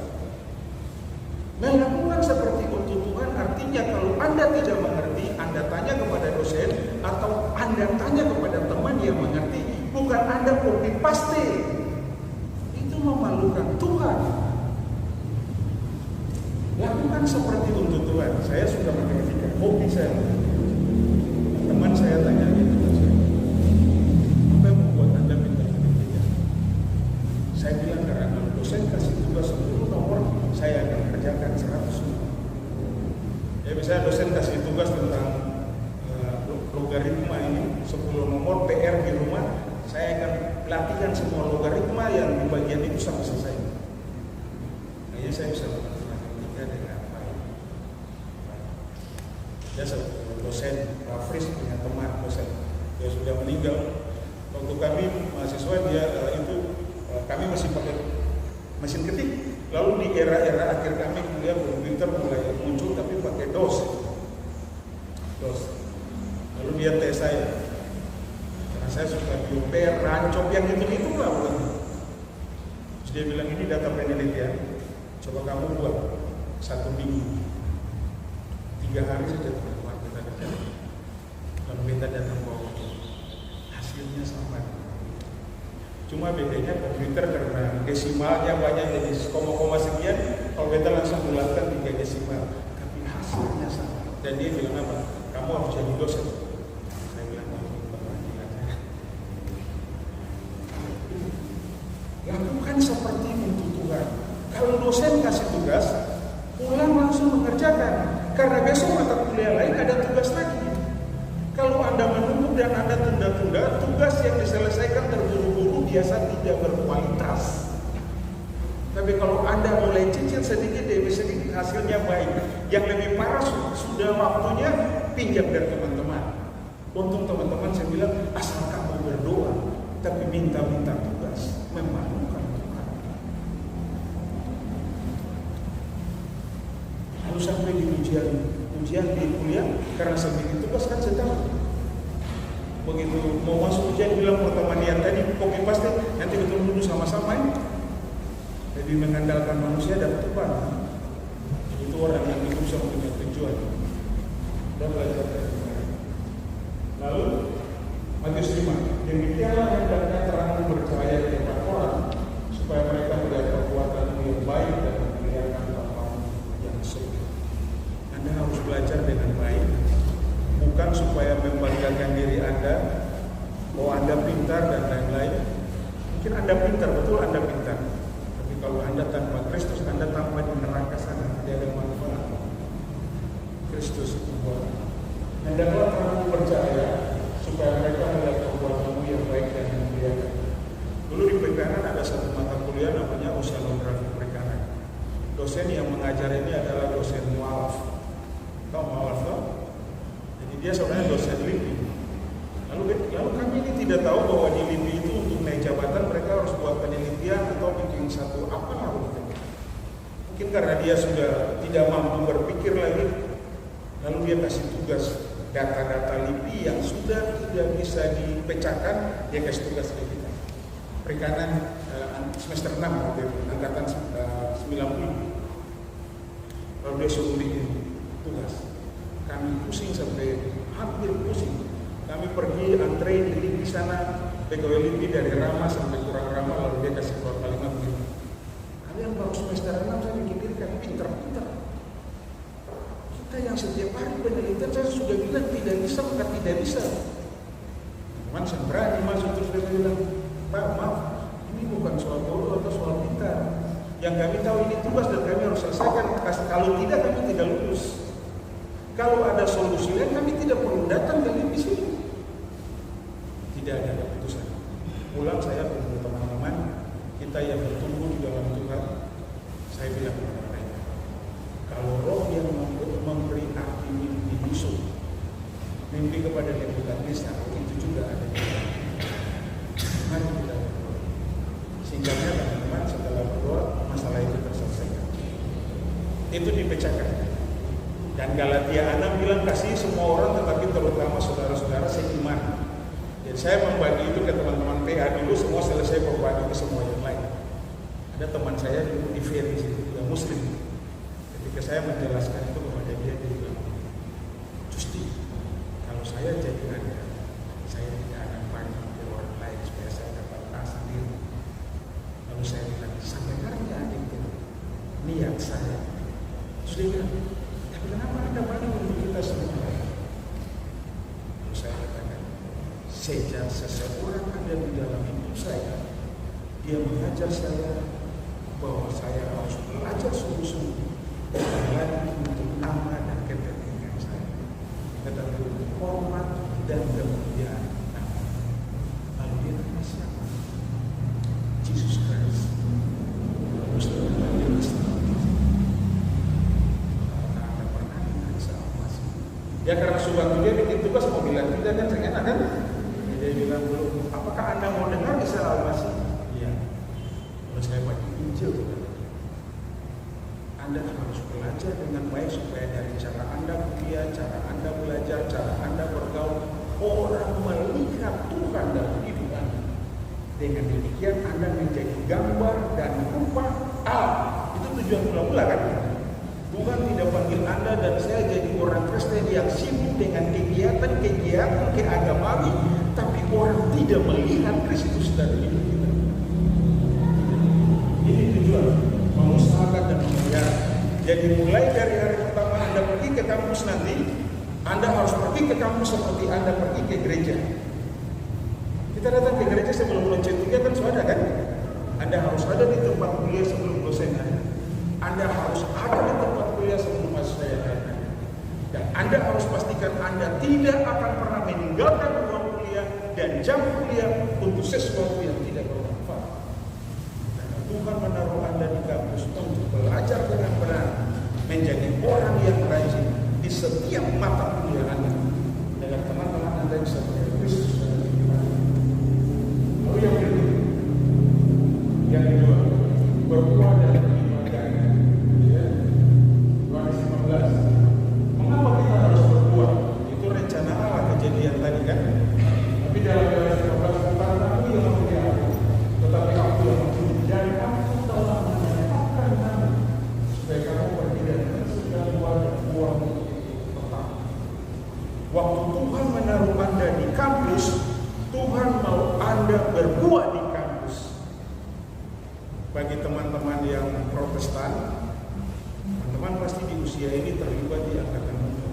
Melakukan seperti untuk Tuhan artinya kalau Anda tidak mengerti, Anda tanya kepada dosen atau Anda tanya kepada teman yang mengerti, bukan Anda copy paste. Itu memalukan Tuhan. Lakukan seperti untuk Tuhan. Saya sudah matematika, hobi Ya misalnya dosen kasih tugas tentang logaritma ini 10 nomor PR di rumah, saya akan latihkan semua logaritma yang di bagian itu sampai selesai. Nah, saya bisa lakukan matematika dengan baik. Ya, dosen Pak Fris punya teman dosen, dia sudah meninggal. Waktu kami mahasiswa kami masih pakai mesin ketik. Lalu di era-era akhir kami kuliah komputer mulai muncul tapi pakai DOS. Lalu dia tes saya, karena saya suka bioper, rancok yang itu lah bukan. Terus dia bilang ini data penelitian, coba kamu buat 1 minggu, 3 hari saja keluar kita dapat. Lalu kita datang bawa hasilnya sama. Cuma bedanya komputer karena desimalnya banyak jadi koma-koma sekian, kalau kita langsung melakukan 3 desimal, tapi hasilnya sama. Dan dia bilang apa? Kamu harus jadi dosen. Saya bilang lakukan seperti untuk Tuhan. Kalau dosen kasih tugas, pulang langsung mengerjakan. Karena besok mata kuliah lain ada tugas lagi. Kalau Anda menunggu dan Anda tunda-tunda, tugas yang diselesaikan terburu-buru biasa tidak berkualitas. Tapi kalau Anda mulai cicil sedikit demi sedikit, hasilnya baik. Yang lebih parah sudah waktunya pinjam dari teman-teman. Untung teman-teman saya bilang, asal kamu berdoa, tapi minta-minta tugas, memalukan Tuhan. Lalu sampai di ujian di kuliah, karena saya bikin tugas kan saya tahu. Begitu mau masuk ujian bilang pertemanan tadi copy paste, nanti betul dulu sama-sama ya. Lebih mengandalkan manusia dan Tuhan. Itu orang yang bisa punya tujuan dan belajar dari Tuhan. Lalu Matius 5, demikianlah hendaknya terang bercahaya di depan orang, supaya mereka melihat perbuatanmu yang baik dan memuliakan Bapamu yang di surga. Anda harus belajar dengan baik, bukan supaya membanggakan diri Anda, bahwa Anda pintar dan lain-lain. Mungkin Anda pintar, betul Anda pintar. Tapi kalau Anda tanpa Kristus, Anda tanpa di neraka sana, tidak ada manfaat. Kristus membuat. Hendaklah terang bercahaya, supaya mereka melihat perbuatanmu yang baik dan memuliakan. Dulu di perikanan ada satu mata kuliah namanya Oceanografi Perikanan. Dosen yang mengajar ini adalah dosen mualaf. Tahu mualaf tahu? Jadi dia sebenarnya dosen LIPI. Lalu kami ini tidak tahu bahwa di LIPI itu untuk naik jabatan mereka harus buat penelitian atau bikin satu apa gitu. Mungkin karena dia sudah tidak mampu berpikir lagi, lalu dia kasih tugas data-data LIPI yang sudah tidak bisa dipecahkan, dia kasih tugas ke kita. Perikanan semester 6 waktu itu, angkatan 90. Lalu dia suruh bikin tugas. Kami pusing sampai hampir pusing. Kami pergi antre di LIPI sana, pegawai LIPI dari ramah sampai kurang ramah, lalu dia kasih keluar kalimat begini. Kalian baru semester 6 saya mikirkan pinter-pinter. Kita yang setiap hari penelitian saya sudah bilang tidak bisa, maka tidak bisa. Teman saya berani masuk terus dia bilang, Pak maaf, ini bukan soal bodoh atau soal pintar. Yang kami tahu ini tugas dan kami harus selesaikan. Kalau tidak kami tidak lulus. Kalau ada solusi lain kami tidak perlu datang ke LIPI sini. Tidak ada keputusan. Pulang saya kumpul teman-teman kita yang bertumbuh di dalam Tuhan. Saya bilang kepada mereka, kalau roh yang memberi arti mimpi Yusuf, mimpi kepada Nebukadnezar, itu juga ada di dalam. Mari kita berdoa. Singkatnya teman-teman, setelah berdoa masalah itu terselesaikan. Itu dipecahkan. Dan Galatia 6 bilang kasih semua orang, tetapi terutama saudara-saudara seiman. Jadi saya membagi itu ke teman-teman PA dulu, semua selesai berbagi ke semua yang lain. Ada teman saya dulu di Ferry situ, yang Muslim. Ketika saya menjelaskan itu kepada dia bilang, Justi, kalau saya jadi Anda, saya tidak akan bagi ke orang lain supaya saya dapat tahu sendiri. Lalu saya bilang, sampai hari adik itu niat saya. Terus dia bilang, kenapa Anda bagi untuk kita semua? Lalu saya katakan, sejak seseorang ada di dalam hidup saya, dia mengajar saya bahwa saya harus belajar sungguh-sungguh lagi untuk amal dan kebenaran. dan kemuliaan. Lalu dia nama siapa? Jesus Christ. Apakah Anda pernah dengar Isa Al-Masih? Ya karena suatu dia bikin tugas mau bilang tidak kan enak kan? Dia bilang belum. Apakah Anda mau dengar Isa Al-Masih? Iya. Terus saya baca Injil. Anda harus belajar dengan baik supaya dari cara Anda kuliah, cara Anda belajar, cara Anda bergaul, orang melihat Tuhan dalam hidup Anda. Dengan demikian Anda menjadi gambar dan rupa Allah. Itu tujuan mula-mula kan? Tuhan tidak panggil Anda dan saya jadi orang Kristen yang sibuk dengan kegiatan keagamaan, tapi orang tidak melihat Kristus dalam hidup kita. Ini tujuan, mengusahakan dan memelihara. Jadi mulai dari hari pertama Anda pergi ke kampus nanti, Anda harus pergi ke kampus seperti Anda pergi ke gereja. Kita datang ke gereja sebelum lonceng 3 kan sudah ada kan? Anda harus ada di tempat kuliah sebelum dosen ada. Anda harus ada di tempat kuliah sebelum mahasiswa ada. Dan Anda harus pastikan Anda tidak akan pernah meninggalkan ruang kuliah dan jam kuliah untuk sesuatu yang tidak bermanfaat. Karena Tuhan menaruh Anda di kampus untuk belajar dengan benar, menjadi orang yang rajin di setiap mata kuliah Anda. Dengan teman-teman Anda bisa melihat Kristus dalam hidup Anda. Lalu yang kedua, berbuah dan beribadah. Ya. Yohanes 15. Mengapa kita harus berbuah? Itu rencana Allah kejadian tadi kan. Tapi dalam Yohanes 15, bukan aku yang memilih aku, tetapi aku yang memilih. Dan aku telah menetapkan kamu supaya kamu pergi dan menghasilkan buah dan buah tetap. Waktu Tuhan menaruh Anda di kampus, Tuhan mau Anda berbuah di kampus. Bagi teman-teman yang Protestan, teman-teman pasti di usia ini terlibat di angkatan muda.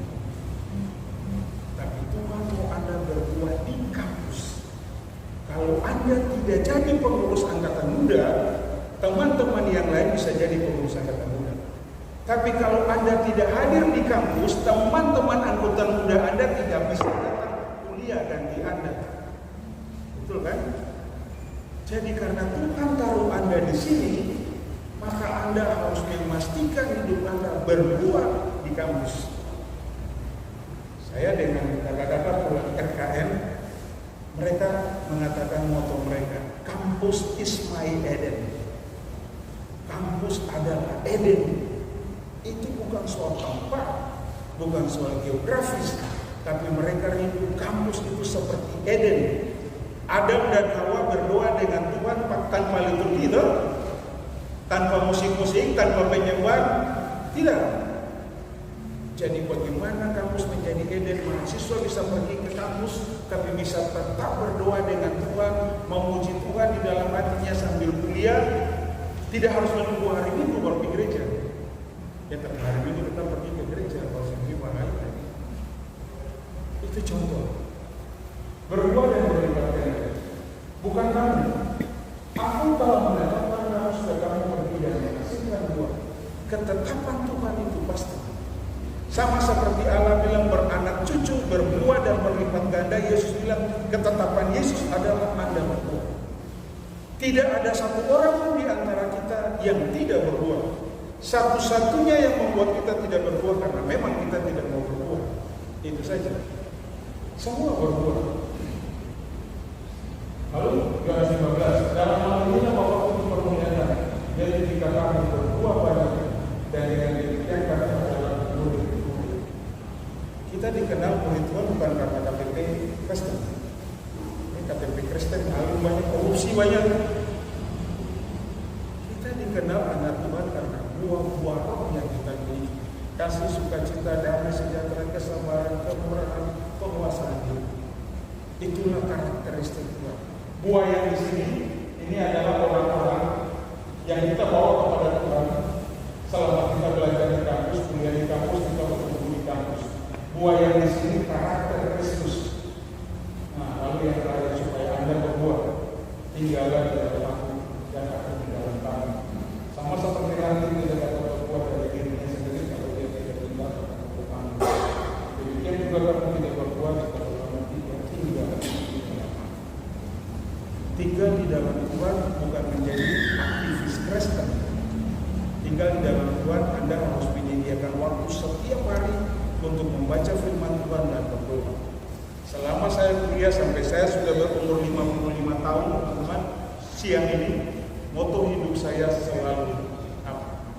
Tapi Tuhan mau Anda berbuah di kampus. Kalau Anda tidak jadi pengurus angkatan muda, teman-teman yang lain bisa jadi pengurus angkatan muda. Tapi kalau Anda tidak hadir di kampus, teman-teman angkutan muda Anda tidak bisa datang kuliah ganti Anda. Betul kan? Jadi karena Tuhan taruh Anda di sini, maka Anda harus memastikan hidup Anda berbuah di kampus. Saya dengan kakak-kakak pulang RKN, mereka mengatakan moto mereka, kampus is my Eden. Kampus adalah Eden. Itu bukan soal tempat, bukan soal geografis, tapi mereka rindu kampus itu seperti Eden. Adam dan Hawa berdoa dengan Tuhan tanpa liturgi itu, tanpa musik-musik, tanpa penyembahan, tidak. Jadi bagaimana kampus menjadi Eden? Mahasiswa bisa pergi ke kampus, tapi bisa tetap berdoa dengan Tuhan, memuji Tuhan di dalam hatinya sambil kuliah. Tidak harus menunggu hari Minggu baru ke gereja. Ya tapi hari Minggu kita pergi ke gereja, kalau sendiri mana lagi. Itu contoh. Berbuah dan beribadah. Bukan kamu. Aku telah menetapkan kamu supaya kamu pergi dan menghasilkan buah. Ketetapan Tuhan itu pasti. Sama seperti Allah bilang beranak cucu, berbuah dan berlipat ganda, Yesus bilang ketetapan Yesus adalah Anda berbuah. Tidak ada satu orang pun di antara kita yang tidak berbuah. Satu-satunya yang membuat kita tidak berbuah karena memang kita tidak mau berbuah. Itu saja. Semua berbuah. Lalu Yohanes 15, dalam hal ini Bapa pun dipermuliakan. Jadi jika kami berbuah banyak dan dengan demikian kami adalah murid-murid. Kita dikenal murid Tuhan bukan karena KTP Kristen. Ini KTP Kristen, lalu banyak korupsi banyak. Kita dikenal anak Tuhan karena buah-buah roh yang kita miliki. Kasih, sukacita, damai, sejahtera, kesabaran, kemurahan, penguasaan diri. Itulah karakteristik Tuhan. Buah yang di sini ini adalah orang-orang yang kita bawa kepada Tuhan selama kita belajar di kampus, kuliah di kampus, kita bertemu di kampus. Buah yang di sini karakter Kristus. Nah, lalu yang terakhir supaya Anda berbuah, tinggallah di dalam aku dan aku di dalam kamu. Sama seperti nanti tidak dapat berbuah dari dirinya sendiri kalau dia tidak tinggal pada kamu. Demikian juga kamu tidak berbuah jika berbuah tinggal di dalam Tuhan bukan menjadi aktivis Kristen. Tinggal di dalam Tuhan, Anda harus menyediakan waktu setiap hari untuk membaca firman Tuhan dan berdoa. Selama saya kuliah sampai saya sudah berumur 55 tahun, teman-teman, siang ini moto hidup saya selalu apa?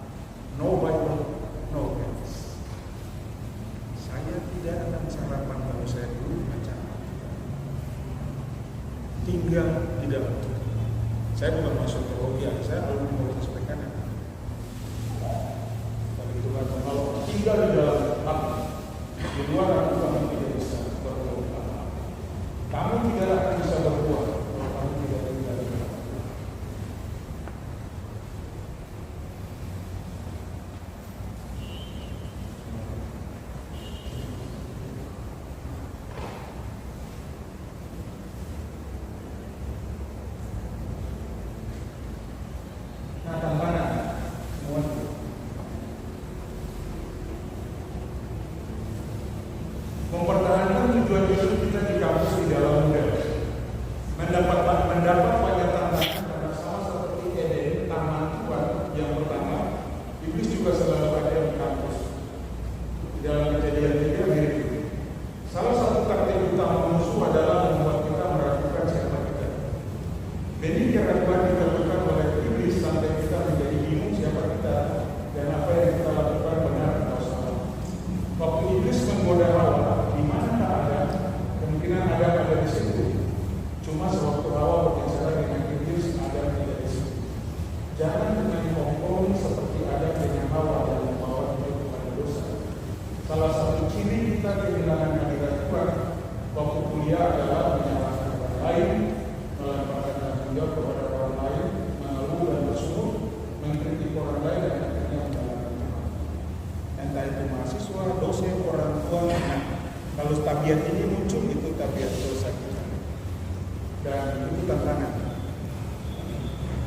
No Bible, no breakfast. Saya tidak akan sarapan kalau saya dulu baca. Tinggal di dalam Tuhan. Saya bukan masuk teologi, saya belum menurut SPK-nya. Kalau tinggal di dalam hati, di luar kamu tidak bisa berbuat apa. Kamu tidak akan bisa berbuat kalau kamu tidak tinggal di dalam hati. Nah, tantangan semua mempertahankan tujuan-tujuan kita di kampus di dalam muda, mendapat banyak tantangan karena sama seperti Eden, taman Tuhan yang pertama, iblis juga selalu ada di kampus. Di dalam Kejadian 3 mirip itu. Salah satu taktik utama musuh adalah membuat kita meragukan siapa kita. Dan ini keraguan dilakukan oleh iblis sampai kita menjadi bingung siapa kita dan apa yang kita lakukan benar atau salah. Waktu iblis menggoda Hawa, di mana tak ada, kemungkinan ada di situ. Cuma sewaktu Hawa berbicara dengan iblis, ada tidak di situ. Jangan dengan kompromi seperti ada dengan Hawa dan membawa kita kepada dosa. Salah satu ciri kita kehilangan hadirat Tuhan waktu kuliah adalah menyalahkan orang lain, melemparkan tanggung jawab kepada orang lain, mengeluh dan bersumur, mengkritik orang lain dan akhirnya menyalahkan Tuhan. Entah itu mahasiswa, dosen, orang tua. Kalau tabiat ini muncul, itu tabiat dosa kita. Dan itu tantangan.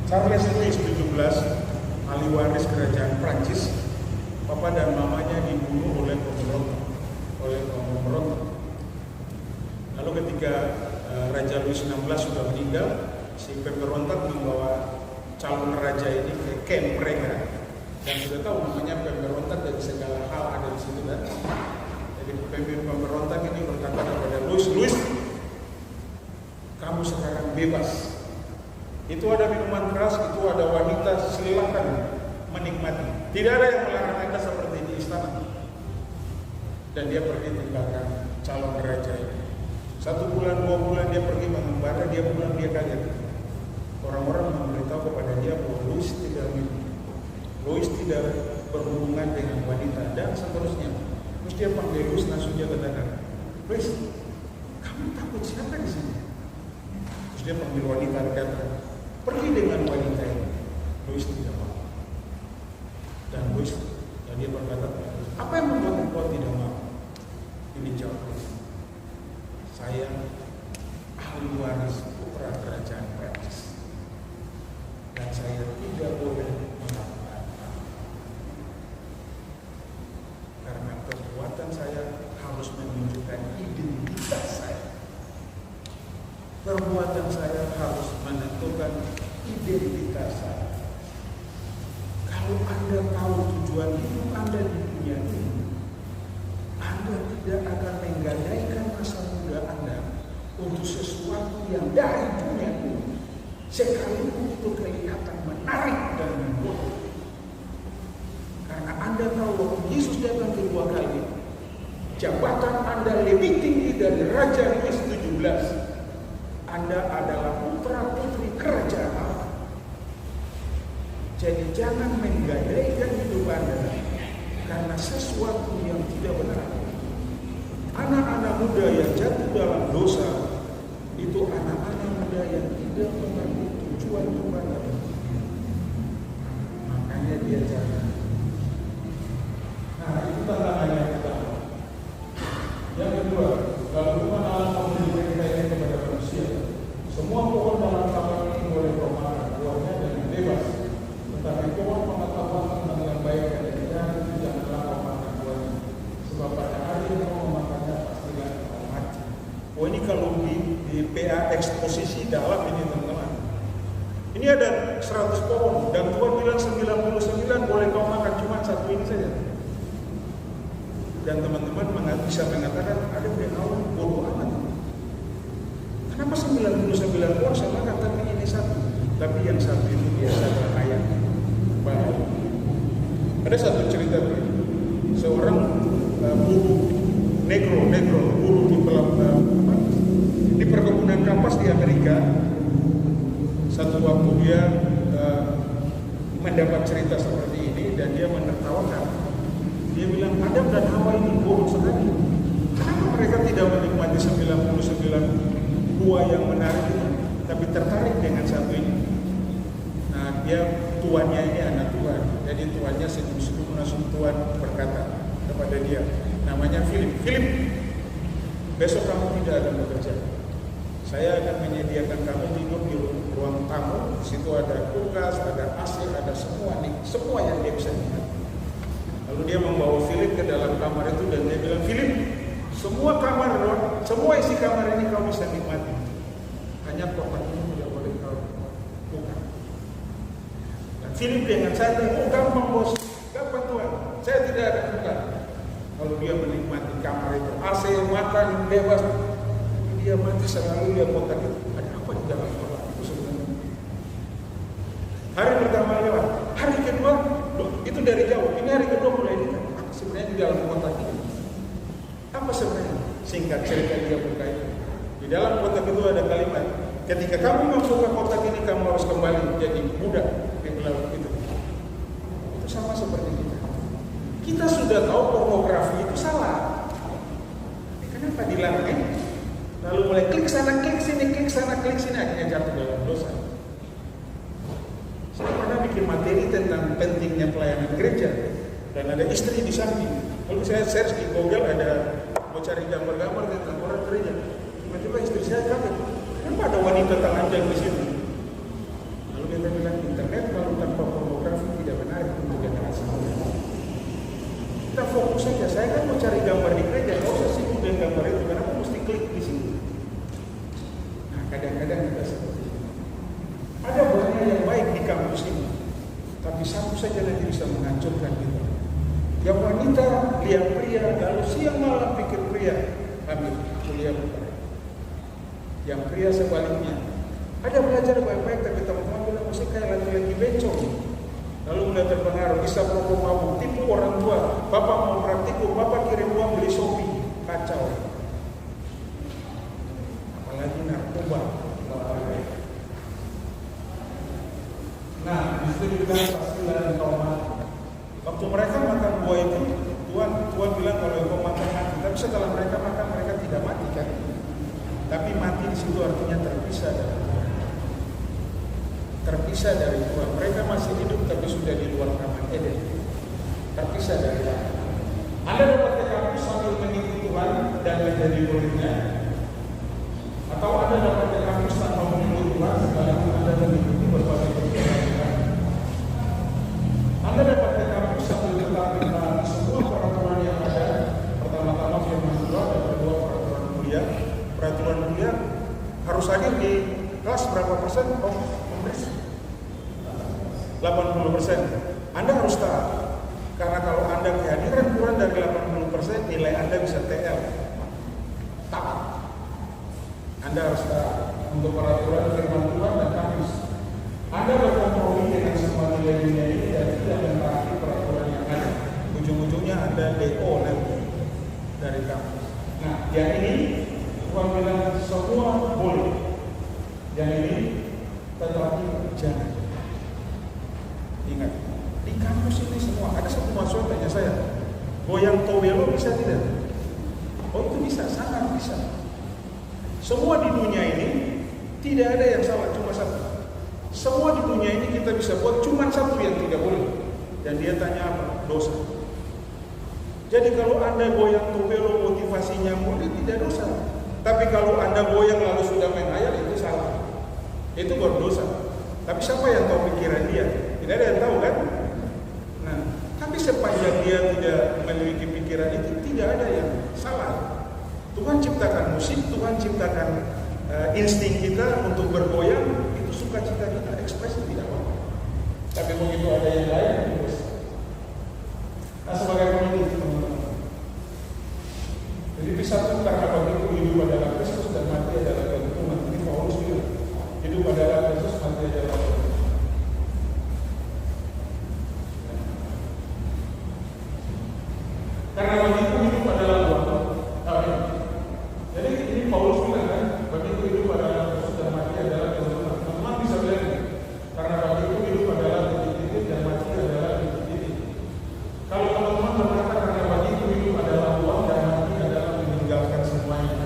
Charles Louis 17, ahli waris kerajaan Prancis, papa dan mamanya dibunuh oleh pemberontak. Lalu ketika Raja Louis XVI sudah meninggal, si pemberontak membawa calon raja ini ke camp mereka. Dan sudah tahu namanya pemberontak dari segala hal ada di situ kan. Jadi pemberontak ini berkata kepada Louis, kamu sekarang bebas. Itu ada minuman keras, itu ada wanita, silakan menikmati. Tidak ada yang melarang Anda seperti di istana. Dan dia pergi tinggalkan calon raja ini. 1 bulan, 2 bulan dia pergi mengembara, dia pulang, dia kaget. Orang-orang memberitahu kepada dia bahwa Louis tidak minum. Louis tidak berhubungan dengan wanita dan seterusnya. Terus dia panggil Louis, langsung dia katakan, Louis, kamu takut siapa di sini? Terus dia panggil wanita, kata, pergi dengan wanita ini. Louis tidak mau. Dan Louis, dan dia berkata, apa yang membuat engkau tidak mau? Ini jawab, saya ahli waris putra kerajaan Prancis. Dan saya tidak boleh melakukan karena perbuatan saya harus menunjukkan identitas saya. Perbuatan saya harus menentukan identitas saya. Kalau Anda tahu tujuan hidup Anda di dunia ini, Anda tidak akan menggadaikan masa muda Anda untuk sesuatu yang dari dunia ini, sekalipun itu kelihatan menarik dan membodoh. Karena Anda tahu waktu Yesus datang kedua kali, jabatan Anda lebih tinggi dari Raja Louis 17. Anda adalah putra putri kerajaan Allah. Jadi jangan menggadaikan hidup Anda karena sesuatu yang tidak benar. Anak-anak muda yang jatuh dalam dosa itu anak-anak muda yang tidak mengerti tujuan Tuhan. Makanya dia jatuh. Nah, itu tantangannya yang pertama. Yang kedua, kalau Tuhan Allah memberi kita ini kepada manusia, semua pohon dalam taman ini boleh kau makan buahnya dengan bebas. Tetapi pohon pengetahuan tentang yang baik dan yang jahat itu janganlah kau makan buahnya. Sebab pada hari yang kau memakannya pastilah kau mati. Oh, ini kalau di PA eksposisi dalam ini teman-teman. Ini ada 100 pohon dan Tuhan bilang 99 boleh kau makan, cuma satu ini saja. Dan teman-teman bisa mengatakan, ada yang bodoh amat. Kenapa 99 pohon saya makan, tapi ini satu? Tapi yang satu itu biasa berbahaya. Ada satu cerita, seorang buruh negro buruh di perkebunan kapas di Amerika. Satu waktu dia mendapat cerita seperti ini dan dia menertawakan. Dia bilang, Adam dan Hawa ini bodoh sekali. Kenapa mereka tidak menikmati 99 buah yang menarik itu, tapi tertarik dengan satu ini? Nah, dia tuannya ini anak Tuhan. Jadi tuannya senyum-senyum langsung Tuhan berkata kepada dia, namanya Philip, besok kamu tidak akan bekerja. Saya akan menyediakan kamu tidur di ruang tamu. Di situ ada kulkas, ada AC, ada semua yang dia bisa lihat. Lalu dia membawa Philip ke dalam kamar itu dan dia bilang, Philip, semua isi kamar ini kau bisa nikmati. Hanya kotak ini tidak boleh kau buka. Dan Philip dengan santai, gampang bos, gampang Tuhan, saya tidak akan buka. Kalau dia menikmati kamar itu, AC, makan, bebas. Dia mati selalu dia kotak itu. Ada apa di dalam kotak itu sebenarnya? Hari pertama lewat, hari kedua itu dari jauh. Ini hari kedua mulai ditanya, apa sebenarnya di dalam kotak ini? Apa sebenarnya? Singkat cerita dia buka itu. Di dalam kotak itu ada kalimat, ketika kamu membuka kotak ini, kamu harus kembali menjadi budak di laut itu. Itu sama seperti kita. Kita sudah tahu pornografi itu salah. Kenapa dilarang? Lalu mulai klik sana, klik sini, akhirnya jatuh dalam dosa. Saya pernah bikin materi tentang pentingnya pelayanan gereja dan ada istri di samping. Lalu saya search di Google, ada mau cari gambar-gambar tentang orang gereja. Tiba-tiba istri saya kaget, kenapa ada wanita telanjang di sini? Lalu kita bilang, internet kalau tanpa pornografi tidak menarik untuk generasi muda. Kita fokus saja. Saya kan mau cari gambar di gereja, nggak usah sibuk dengan gambar itu, karena aku mesti klik di sini. Kadang-kadang kita seperti itu. Ada banyak yang baik di kampus ini, tapi satu saja nanti bisa menghancurkan kita. Yang wanita lihat pria, lalu siang malam pikir pria, ambil kuliah bukan. Yang pria sebaliknya, ada belajar baik-baik, tapi teman-teman bilang masih kayak lagi bencong. Lalu mulai terpengaruh, bisa rokok mabuk, tipu orang tua. Bapak mau praktikum, bapak kirim uang beli Shopee, kacau. Apalagi narkoba. Nah, disitu dibilang pastilah engkau mati. Waktu mereka makan buah itu, Tuhan bilang kalau engkau makan mati. Tapi setelah mereka makan, mereka tidak mati kan? Tapi mati di situ artinya terpisah dari Tuhan. Terpisah dari Tuhan. Mereka masih hidup tapi sudah di luar Taman Eden. Terpisah dari Tuhan. Anda dapat ke kampus sambil mengikuti Tuhan dan menjadi muridnya. Atau Anda dapat ke kampus tanpa mengikuti Tuhan, sekalipun Anda mengikuti berbagai perkara. Anda dapat ke kampus sambil tetap menaati semua peraturan yang ada. Pertama-tama firman Tuhan dan kedua peraturan kuliah. Peraturan kuliah harus hadir di kelas berapa persen? 80%. Anda harus taat. Karena kalau Anda kehadiran kurang dari 80%, nilai Anda bisa TL. Taat. Anda harus taat untuk peraturan firman Tuhan dan kampus. Anda berkompromi dengan semua nilai dunia ini dan tidak mentaati peraturan yang ada. Ujung-ujungnya Anda DO nanti dari kampus. Nah, yang ini Tuhan bilang semua boleh. Yang ini tetapi jangan. Ingat, di kampus ini semua ada satu mahasiswa tanya saya, goyang towelo bisa tidak? Oh itu bisa, sangat bisa. Semua di dunia ini tidak ada yang salah, cuma satu. Semua di dunia ini kita bisa buat, cuma satu yang tidak boleh. Dan dia tanya apa? Dosa. Jadi kalau Anda goyang towelo motivasinya murni tidak dosa. Tapi kalau Anda goyang lalu sudah menghayal itu salah. Itu berdosa. Tapi siapa yang tahu pikiran dia? Tidak ada yang tahu kan? Nah, tapi sepanjang dia tidak memiliki pikiran itu, tidak ada yang salah. Tuhan ciptakan musik, Tuhan ciptakan insting kita untuk bergoyang, itu sukacita kita, ekspresi tidak apa-apa. Tapi begitu ada yang lain, terus. Nah, sebagai penutup, teman-teman. Jadi bisa tuh karena bagiku hidup adalah Kristus dan mati adalah gantungan. Ini Paulus bilang, hidup adalah Kristus, mati adalah gantungan. Karena bagiku hidup adalah uang. Jadi ini Paulus bilang kan, bagiku hidup adalah Kristus dan mati adalah gantungan. Teman-teman bisa bilang, karena bagiku hidup adalah titik-titik dan mati adalah titik-titik. Kalau teman-teman berkata karena bagiku hidup adalah uang dan mati adalah meninggalkan semuanya.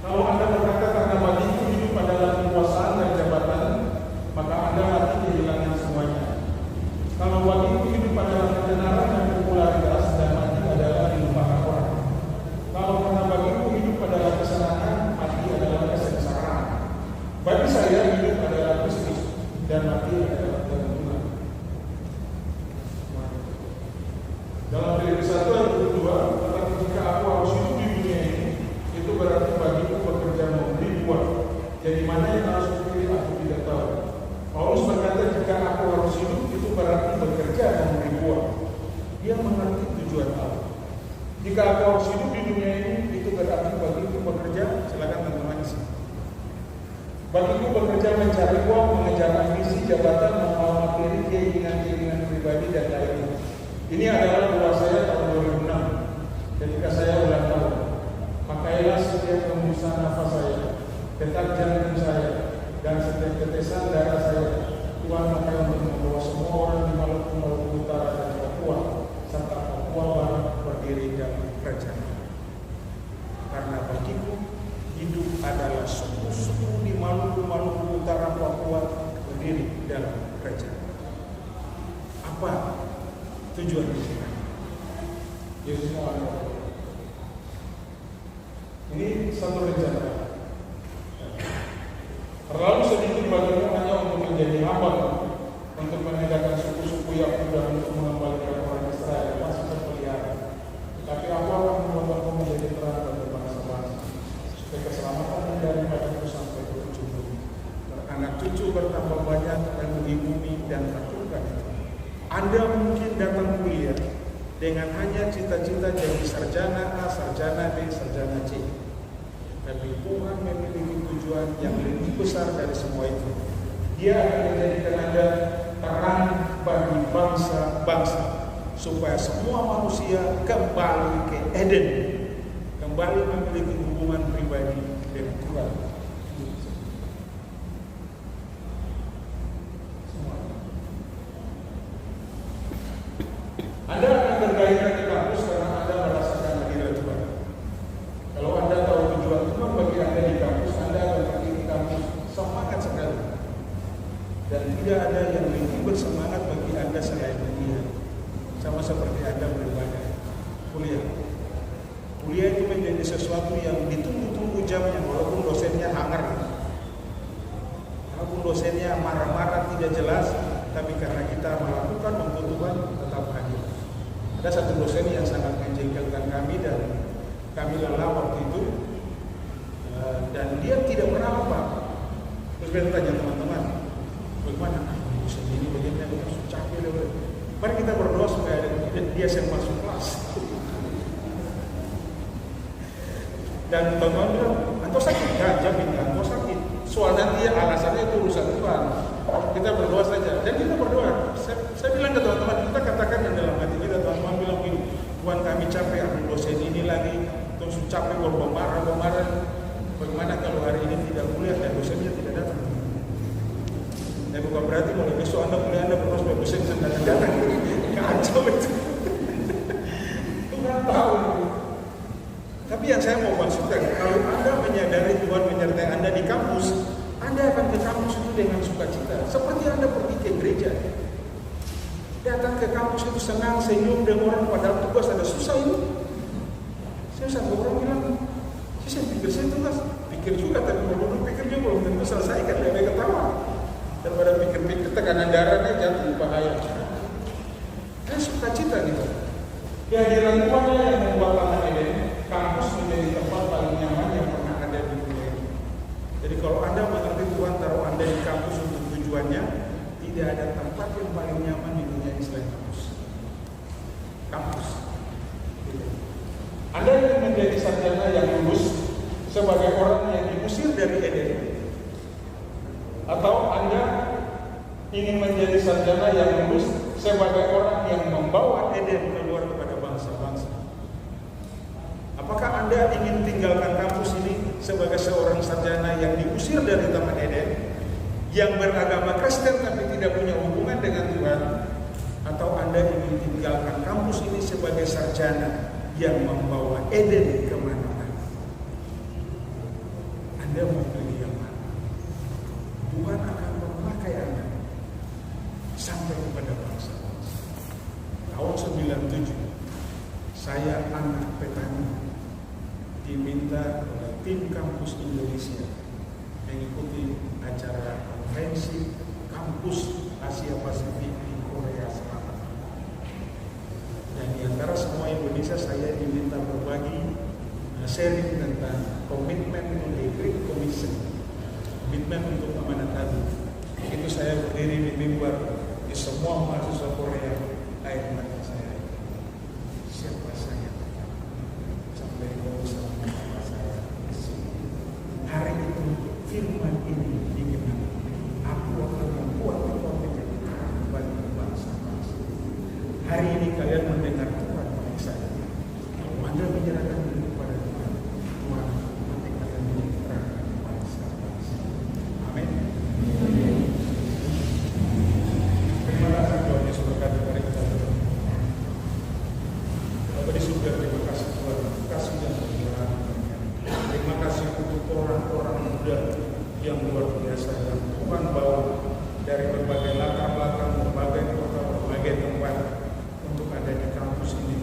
Kalau Anda berkata karena bagiku hidup adalah kekuasaan dan jabatan, maka Anda mati kehilangan semuanya. Kalau bagiku hidup adalah ketenaran dan popularitas dan mati adalah dilupakan orang. Kalau karena bagiku hidup adalah kesenangan, mati adalah kesengsaraan. Bagi saya hidup adalah Kristus dan mati adalah gantungan. Dalam Filipi 1 ayat 22, tetapi jika aku harus hidup di dunia ini, itu berarti bagiku bekerja memberi buah. Jadi mana yang harus dipilih aku tidak tahu. Paulus berkata jika aku harus hidup itu berarti bekerja dan memberi buah. Dia mengerti tujuan Allah. Jika aku harus hidup di dunia ini, itu berarti bagiku bekerja. Silakan teman-teman isi. Bagiku bekerja mencari uang, mengejar ambisi, jabatan, mengenal materi, keinginan-keinginan pribadi dan lainnya. Ini adalah doa saya tahun 2006 ketika saya ulang tahun. Pakailah setiap hembusan nafas saya, detak jantung saya, dan setiap tetesan darah saya. Tuhan pakai untuk membawa semua orang di Maluku Utara dan Papua serta Papua Barat berdiri dalam kerajaan. Karena bagiku hidup adalah suku-suku di Maluku Utara Papua berdiri dalam kerajaan. Apa tujuan kita? Yesus mau. Ini satu rencana. Terlalu sedikit bagimu hanya untuk menjadi hamba, untuk menegakkan suku-suku Yahuda, untuk mengembalikan orang Israel masih terpelihara. Tapi aku akan membuatmu menjadi terang bagi bangsa-bangsa, supaya keselamatan daripada sampai ke ujung bumi. Anak cucu bertambah banyak dan di bumi dan takutkan itu. Anda mungkin datang kuliah dengan hanya cita-cita jadi sarjana A, sarjana B, sarjana C. Tapi Tuhan memiliki tujuan yang lebih besar dari semua itu. Dia akan menjadikan Anda terang bagi bangsa-bangsa, supaya semua manusia kembali ke Eden, kembali memiliki hubungan pribadi dengan Tuhan. Anda akan bergairah di kampus karena Anda merasakan hadirat Tuhan. Kalau Anda tahu tujuan Tuhan bagi Anda di kampus, Anda akan pergi di kampus semangat sekali. Dan tidak ada yang lebih bersemangat bagi Anda selain dia. Sama seperti Anda beribadah. Kuliah itu menjadi sesuatu yang ditunggu-tunggu jamnya, walaupun dosennya hangar. Walaupun dosennya marah-marah tidak jelas, tapi karena kita melakukan untuk Tuhan tetap hadir. Ada satu dosen yang sangat menjengkelkan kami dan kami lelah waktu itu, dan dia tidak pernah apa. Terus saya tanya teman-teman, bagaimana? Dosen ini begini, aku capek deh. Mari kita berdoa supaya dia yang masuk kelas. Dan teman-teman bilang, "Anto sakit?" Ya, jamin anto sakit. Soal nanti alasannya itu urusan Tuhan. Kita berdoa saja. Dan kita berdoa. Saya bilang ke teman-teman, kita katakan yang dalam hati kita, teman-teman bilang begini, Tuhan kami capek ambil dosen ini lagi, terus capek bermarah. Bagaimana kalau hari ini tidak kuliah dan dosennya tidak datang? Dan bukan berarti mulai besok Anda kuliah, Anda berdoa supaya dosen tidak datang. Kacau itu. Tuhan tahu. Tapi yang saya mau maksudkan, kalau Anda menyadari Tuhan menyertai Anda di kampus, Anda akan ke kampus itu dengan sukacita. Seperti Anda pergi ke gereja. Datang ke kampus itu senang, senyum dengan orang, padahal tugas ada susah ini. Saya satu orang bilang, saya pikir saya tugas. Pikir juga, tapi kalau pikirnya belum tentu selesaikan, lebih ketawa. Daripada pikir-pikir tekanan darahnya jatuh bahaya. Saya sukacita gitu. Kehadiran Tuhan yang membuat tanah Eden, kampus menjadi tempat paling nyaman yang pernah ada di dunia ini. Jadi kalau Anda mengerti Tuhan taruh Anda di kampus sarjana yang lulus sebagai orang yang membawa Eden keluar kepada bangsa-bangsa. Apakah Anda ingin tinggalkan kampus ini sebagai seorang sarjana yang diusir dari Taman Eden, yang beragama Kristen tapi tidak punya hubungan dengan Tuhan? Atau Anda ingin tinggalkan kampus ini sebagai sarjana yang membawa Eden kemana-mana? Anda mau pilih yang mana? Tuhan akan memakai Anda sampai kepada bangsa-bangsa. Tahun 97, saya anak petani diminta oleh tim kampus Indonesia mengikuti acara konferensi kampus Asia Pasifik di Korea Selatan. Dan di antara semua Indonesia, saya diminta berbagi sharing tentang komitmen on the Great Commission, komitmen untuk amanat Nabi. Itu saya berdiri di mimbar di semua mahasiswa Korea, air mata saya. Siapa saya? Sampai kau sama saya. Hari itu firman ini digenapi. Aku akan membuat engkau menjadi terang bagi bangsa-bangsa. Hari ini kalian mendengar Tuhan baik saya. Kalau Anda menyerahkan diri kepada Tuhan, Tuhan nanti kalian menjadi terang bagi bangsa-bangsa. Amin. Terima kasih Tuhan Yesus berkati kepada kita. Bapak di surga, terima kasih Tuhan. Terima kasih yang berkenan. Terima kasih untuk orang-orang muda yang luar biasa yang Tuhan bawa dari berbagai latar belakang, berbagai kota, berbagai tempat untuk ada di kampus ini.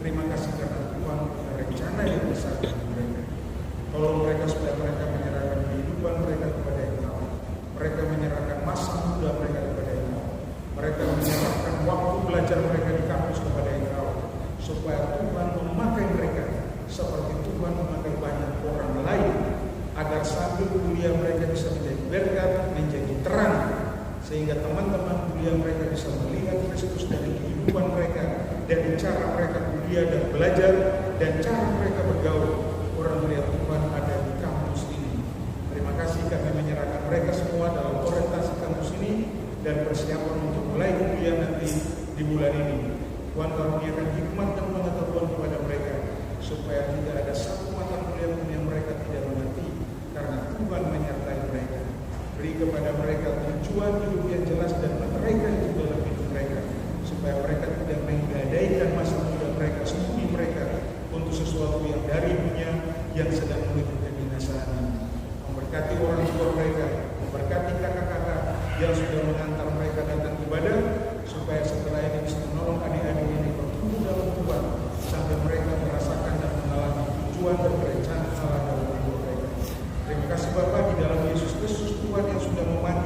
Terima kasih karena Tuhan punya rencana yang besar bagi mereka. Kalau mereka sudah menyerahkan kehidupan mereka kepada Engkau, mereka menyerahkan masa muda mereka kepada Engkau, mereka menyerahkan waktu belajar mereka di kampus kepada Engkau, supaya Tuhan memakai mereka seperti Tuhan memakai banyak orang lain, agar sambil kuliah mereka bisa menjadi berkat, menjadi terang, sehingga teman-teman kuliah mereka bisa melihat Kristus dari kehidupan mereka, dari cara mereka kuliah dan belajar, dan cara mereka bergaul. Orang melihat Tuhan ada di kampus ini. Terima kasih kami menyerahkan mereka semua dalam orientasi kampus ini dan persiapan untuk mulai kuliah nanti di bulan ini. Tuhan karuniakan hikmat dan pengetahuan kepada mereka, supaya tidak ada satu mata kuliah pun yang mereka tidak mengerti, karena Tuhan menyertai mereka. Beri kepada mereka tujuan hidup yang jelas dan meteraikan juga dalam hidup mereka, supaya mereka tidak menggadaikan masa muda mereka, studi mereka untuk sesuatu yang dari dunia yang sedang menuju kebinasaan ini. Memberkati orang tua mereka, memberkati kakak-kakak yang sudah mengantar mereka datang ibadah, supaya setelah ini bisa menolong adik-adik ini bertumbuh dalam Tuhan, sampai mereka merasakan dan mengalami tujuan dan rencana Allah dalam hidup mereka. Terima kasih Bapa, di dalam Yesus Kristus Tuhan yang sudah memati